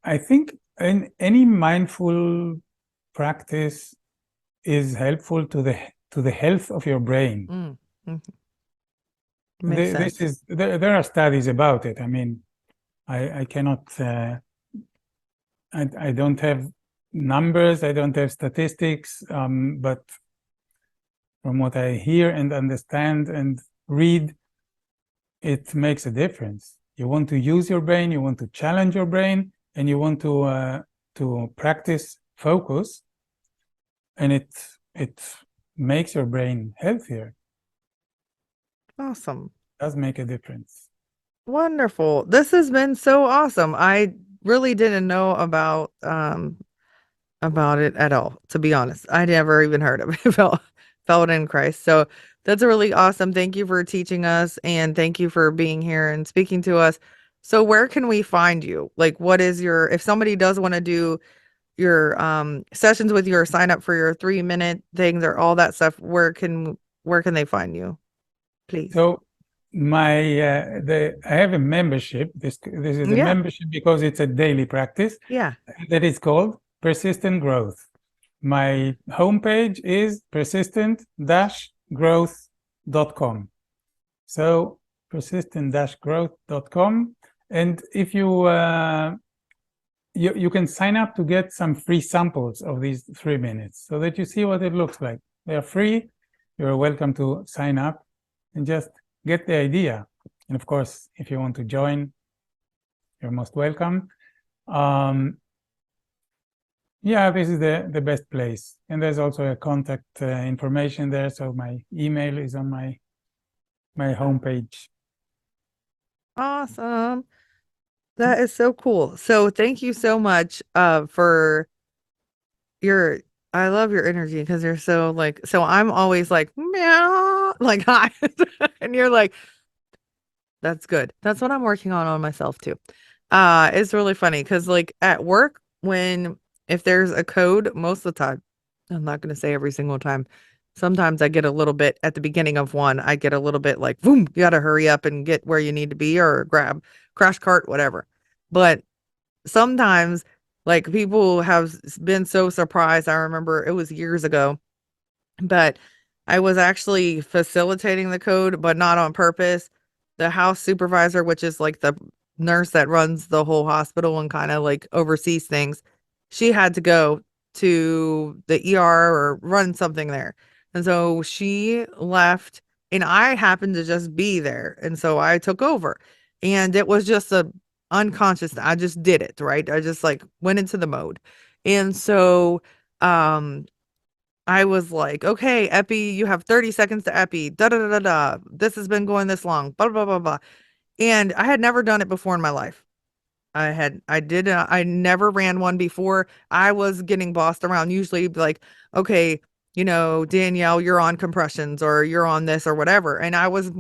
I think any mindful practice is helpful to the health of your brain. Makes sense. There are studies about it. I mean, I cannot. I don't have numbers. I don't have statistics. But from what I hear and understand and read, it makes a difference. You want to use your brain. You want to challenge your brain, and you want to practice focus, and it makes your brain healthier. Awesome. It does make a difference. Wonderful. This has been so awesome. I really didn't know about it at all, to be honest. I never even heard of it about Feldenkrais. So that's really awesome. Thank you for teaching us, and thank you for being here and speaking to us. So where can we find you? Like, what is if somebody does want to do your sessions with you or sign up for your 3-minute things or all that stuff, where can they find you, please? So I have a membership. This is a Yeah. membership because it's a daily practice Yeah. that is called Persistent Growth. My homepage is persistent-growth.com. So persistent-growth.com, and if you can sign up to get some free samples of these 3 minutes so that you see what it looks like. They are free. You're welcome to sign up and just get the idea. And of course, if you want to join, you're most welcome. Yeah, this is the best place. And there's also a contact information there. So my email is on my homepage. Awesome. That is so cool. So thank you so much for your I love your energy because you're so like so I'm always like meow like hi and you're like that's good. That's what I'm working on myself too. It's really funny because like at work when if there's a code most of the time, I'm not gonna say every single time. Sometimes I get a little bit at the beginning of one, I get a little bit like boom, you gotta hurry up and get where you need to be or grab crash cart, whatever. But sometimes like people have been so surprised. I remember it was years ago, but I was actually facilitating the code, but not on purpose. The house supervisor, which is like the nurse that runs the whole hospital and kind of like oversees things, she had to go to the ER or run something there. And so she left and I happened to just be there. And so I took over. And it was just a unconscious, I just did it, right? I just like went into the mode. And so um I was like, okay, Epi, you have 30 seconds to Epi. Da da da da da. This has been going this long. Blah blah blah blah. And I had never done it before in my life. I never ran one before. I was getting bossed around. Usually, like, okay, Danielle, you're on compressions or you're on this or whatever. And I was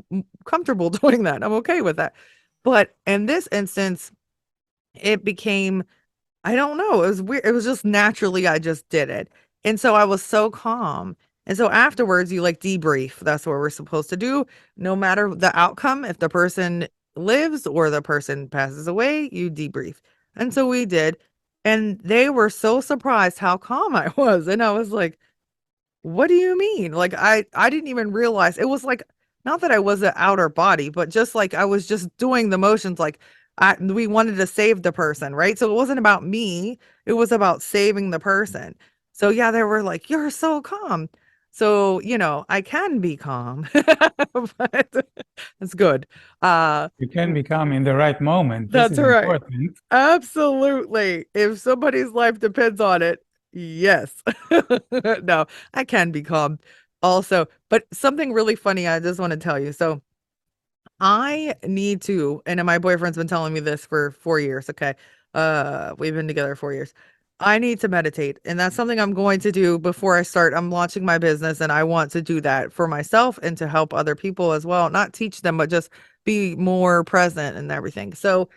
comfortable doing that. I'm okay with that. But in this instance, it became I don't know. It was weird. It was just naturally, I just did it. And so I was so calm. And so afterwards, you like debrief. That's what we're supposed to do. No matter the outcome, if the person lives or the person passes away, you debrief. And so we did. And they were so surprised how calm I was. And I was like, what do you mean? Like I didn't even realize it was like not that I was an outer body, but just like I was just doing the motions like we wanted to save the person, right? So it wasn't about me, it was about saving the person. So yeah, they were like, "You're so calm." So, I can be calm. But it's good. You can become in the right moment. This That's is right. important. Absolutely. If somebody's life depends on it, yes. No, I can be calm also. But something really funny I just want to tell you. So I need to, and my boyfriend's been telling me this for 4 years. Okay. We've been together 4 years. I need to meditate. And that's something I'm going to do before I start. I'm launching my business and I want to do that for myself and to help other people as well. Not teach them, but just be more present and everything. So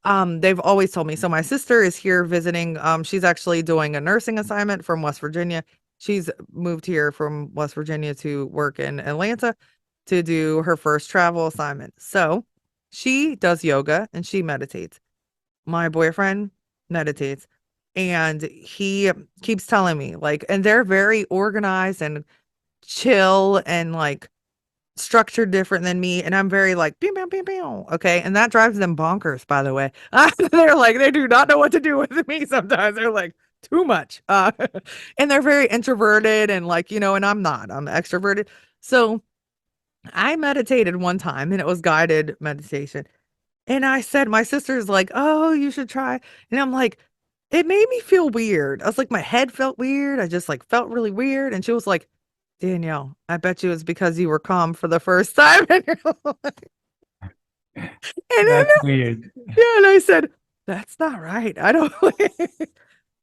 they've always told me. So my sister is here visiting. She's actually doing a nursing assignment from West Virginia. She's moved here from West Virginia to work in Atlanta to do her first travel assignment. So she does yoga and she meditates. My boyfriend meditates and he keeps telling me like, and they're very organized and chill and like structured different than me. And I'm very like, pew, pew, pew, pew. Okay. And that drives them bonkers, by the way. They're like, they do not know what to do with me sometimes. They're like, too much. And they're very introverted and like, and I'm not, I'm extroverted. So I meditated one time and it was guided meditation. And I said, my sister's like, oh, you should try. And I'm like, it made me feel weird. I was like, my head felt weird. I just like felt really weird. And she was like, Danielle, I bet you it's because you were calm for the first time. And you're like, and then, That's weird. yeah, and I said, that's not right. I don't,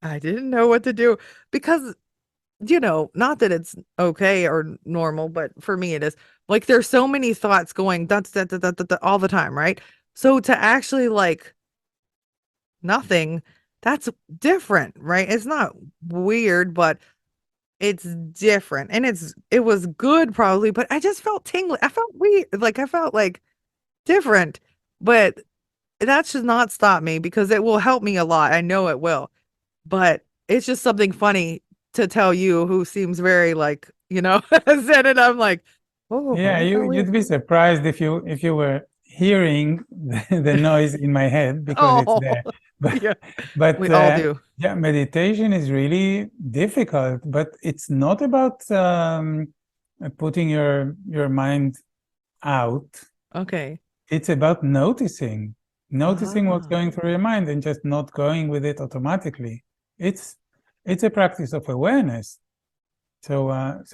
I didn't know what to do because not that it's okay or normal, but for me it is. Like there's so many thoughts going all the time, right? So to actually like nothing, that's different, right? It's not weird, but it's different. And it was good probably, but I just felt tingly. I felt weird. Like I felt like different, but that should not stop me because it will help me a lot. I know it will, but it's just something funny to tell you who seems very like, zen, and I'm like, oh, Yeah, that's so weird. you'd be surprised if you were hearing the noise in my head because it's Oh, there. But yeah, but we all do. yeah, meditation is really difficult, but it's not about putting your mind out. Okay. It's about noticing what's Ah, going through your mind and just not going with it automatically. It's it's a practice of awareness. So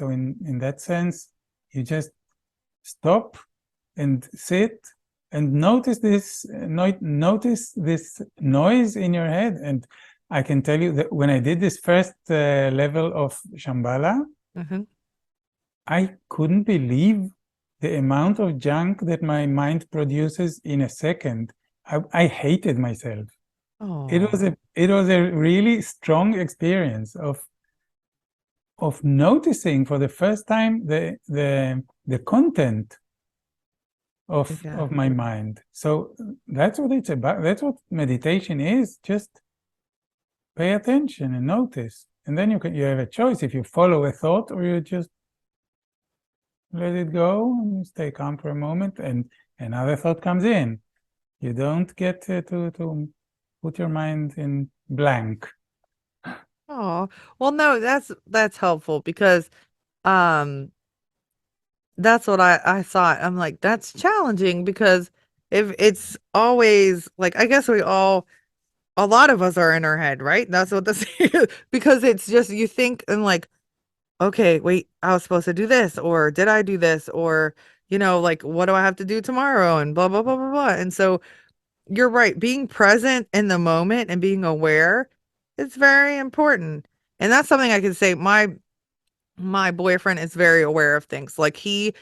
in that sense, you just stop and sit and notice this noise in your head. And I can tell you that when I did this first level of Shambhala, mhm. I couldn't believe the amount of junk that my mind produces in a second. I hated myself. Oh, It was a really strong experience of noticing for the first time the content yeah. of my mind. So that's what it's about. That's what meditation is. Just pay attention and notice. And then you have a choice if you follow a thought or you just let it go and you stay calm for a moment and another thought comes in. You don't get to put your mind in blank. Oh, well, no, that's helpful because um that's what I thought. I'm like, that's challenging because if it's always like, I guess a lot of us are in our head, right? That's what this is because it's just you think and like, okay, wait, I was supposed to do this, or did I do this, or like, what do I have to do tomorrow, and blah blah blah blah blah. And so you're right, being present in the moment and being aware is very important. And that's something I can say. My boyfriend is very aware of things. Like he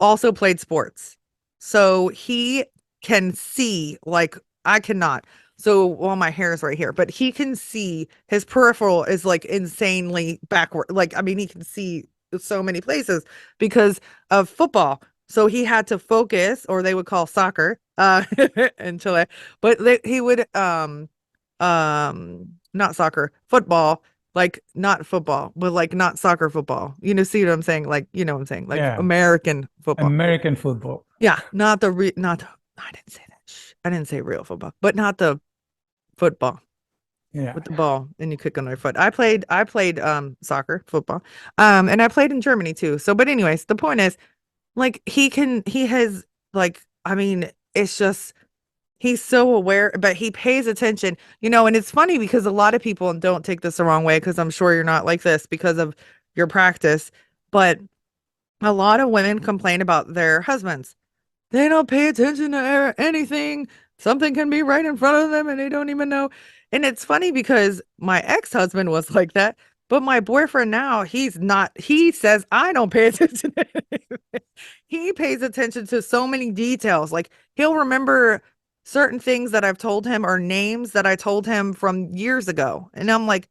also played sports. So he can see, like, I cannot. So, well, my hair is right here, but he can see his peripheral is like insanely backward. Like, I mean, he can see so many places because of football. So he had to focus, or they would call soccer, in Chile, but he would, not soccer, football, like not football, but like not soccer football. See what I'm saying? Like, what I'm saying? Like Yeah, American football. American football. Yeah, I didn't say that. Shh. I didn't say real football, but not the football Yeah, with the ball and you kick on their foot. I played soccer, football. And I played in Germany too. So but anyways, the point is like he has like I mean, it's just he's so aware, but he pays attention, and it's funny because a lot of people, and don't take this the wrong way, because I'm sure you're not like this because of your practice, but a lot of women complain about their husbands. They don't pay attention to anything. Something can be right in front of them and they don't even know. And it's funny because my ex-husband was like that, but my boyfriend now, he's not. He says, I don't pay attention to anything. He pays attention to so many details. Like he'll remember certain things that I've told him or names that I told him from years ago. And I'm like,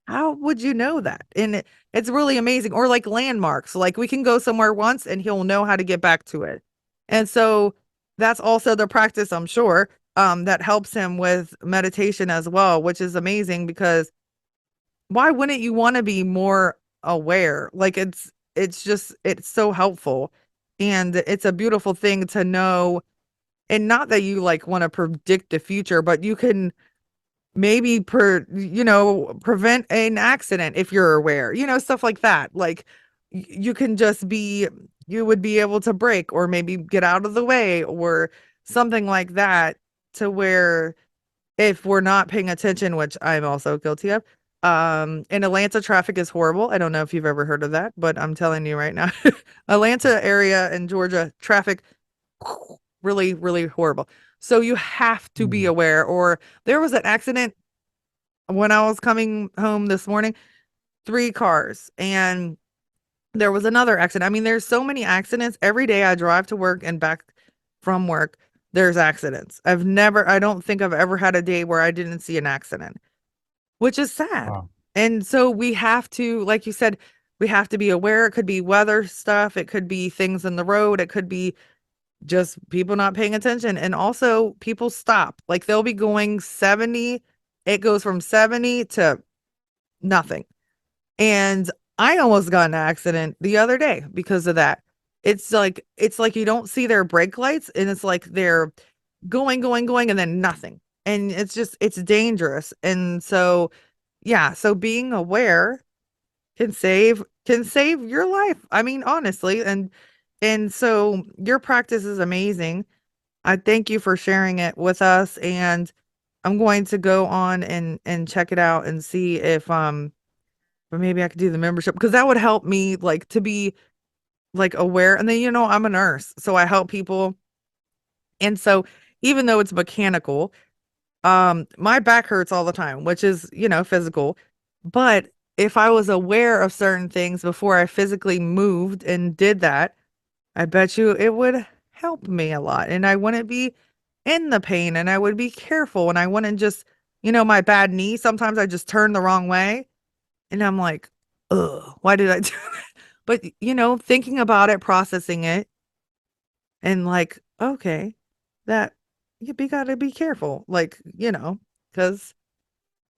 how would you know that? And it's really amazing. Or like landmarks. Like we can go somewhere once and he'll know how to get back to it. And so that's also the practice, I'm sure, that helps him with meditation as well, which is amazing because why wouldn't you want to be more aware? Like it's so helpful. And it's a beautiful thing to know. And not that you like want to predict the future, but you can maybe prevent an accident if you're aware, stuff like that. Like you can just be you would be able to brake or maybe get out of the way or something like that, to where if we're not paying attention, which I'm also guilty of. In Atlanta, traffic is horrible. I don't know if you've ever heard of that, but I'm telling you right now, Atlanta area in Georgia, traffic really, really horrible. So you have to be mm, aware. Or there was an accident when I was coming home this morning, 3 cars, and there was another accident. I mean, there's so many accidents every day I drive to work and back from work. There's accidents. I don't think I've ever had a day where I didn't see an accident, which is sad. wow. And so we have to, like you said, we have to be aware. It could be weather stuff. It could be things in the road. It could be just people not paying attention. And also people stop. Like they'll be going 70, it goes from 70 to nothing. And I almost got in an accident the other day because of that. It's like you don't see their brake lights and it's like they're going and then nothing. And it's dangerous. And so yeah, so being aware can save your life. I mean, honestly, and so your practice is amazing. I thank you for sharing it with us, and I'm going to go on and check it out and see if but maybe I could do the membership because that would help me like to be like aware. And then I'm a nurse, so I help people. And so even though it's mechanical, my back hurts all the time, which is, physical. But if I was aware of certain things before I physically moved and did that, I bet you it would help me a lot. And I wouldn't be in the pain and I would be careful and I wouldn't just, my bad knee. Sometimes I just turn the wrong way and I'm like, ugh, why did I do that? But, thinking about it, processing it, and like, okay, that you gotta be careful. Like, because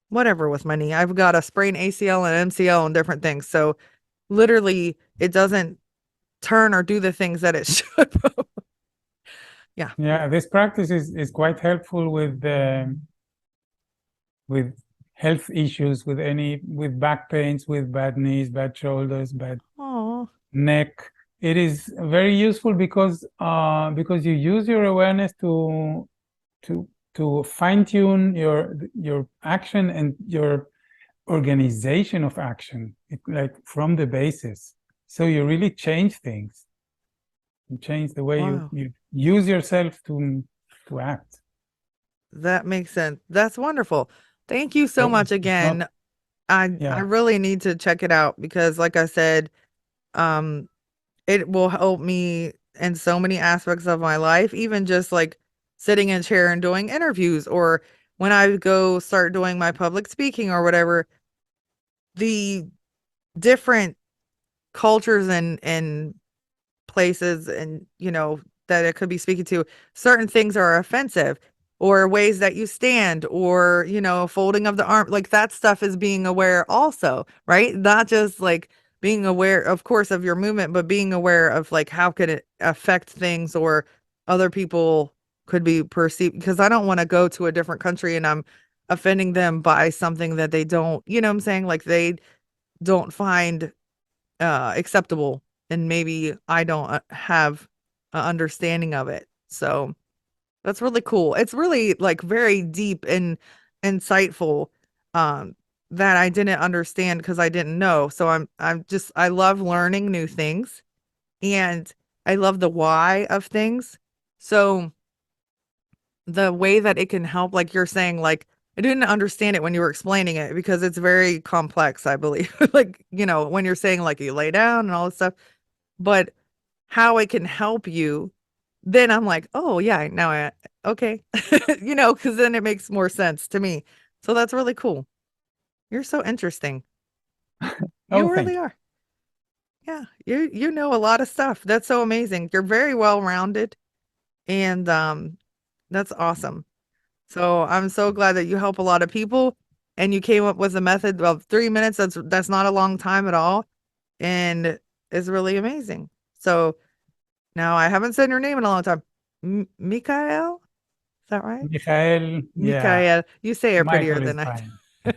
whatever with my knee. I've got a sprained ACL and MCL and different things. So literally it doesn't turn or do the things that it should. Yeah. Yeah, this practice is quite helpful with health issues, with back pains, with bad knees, bad shoulders, bad Oh, neck. It is very useful because you use your awareness to fine tune your action and your organization of action, like from the basis. So you really change things. You change the way wow. you use yourself to act. That makes sense. That's wonderful. Thank you so So much it's not, again. I yeah, really need to check it out because like I said, um it will help me in so many aspects of my life, even just like sitting in a chair and doing interviews or when I go start doing my public speaking or whatever, the different cultures and places and that it could be speaking to certain things are offensive or ways that you stand or folding of the arm, like that stuff is being aware also, right? Not just like being aware of course of your movement, but being aware of like how could it affect things or other people could be perceived, because I don't want to go to a different country and I'm offending them by something that they don't, what I'm saying, like they don't find acceptable, and maybe I don't have a understanding of it. So that's really cool. It's really like very deep and insightful, um, that I didn't understand because I didn't know. So I love learning new things and I love the why of things. So the way that it can help, like you're saying, like I didn't understand it when you were explaining it because it's very complex, I believe. Like, when you're saying like you lay down and all this stuff, but how it can help you, then I'm like, oh yeah, now okay. Because then it makes more sense to me. So that's really cool. You're so interesting. oh, You thank really you. are. Yeah. You know a lot of stuff. That's so amazing. You're very well rounded and that's awesome. So I'm so glad that you help a lot of people and you came up with a method of 3 minutes. That's not a long time at all. And it's really amazing. So now I haven't said your name in a long time. Mikael? Is that right? Michael, yeah, Mikael. You say it prettier Michael is than I fine. do.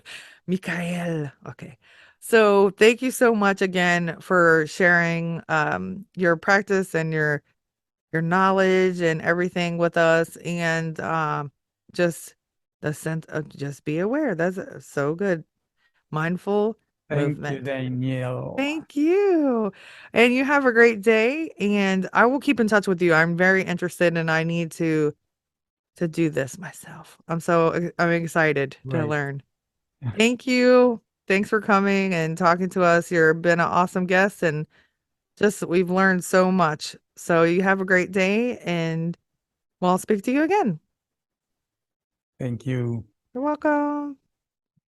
Mikael. Okay. So thank you so much again for sharing your practice and your knowledge and everything with us, and just the sense of just be aware. That's so good. Mindful Thank you, movement. Danielle. Thank you. And you have a great day. And I will keep in touch with you. I'm very interested and I need to do this myself. I'm excited to Right. learn. Thank you. Thanks for coming and talking to us. You've been an awesome guest and just we've learned so much. So you have a great day and well, I'll speak to you again. Thank you. You're welcome.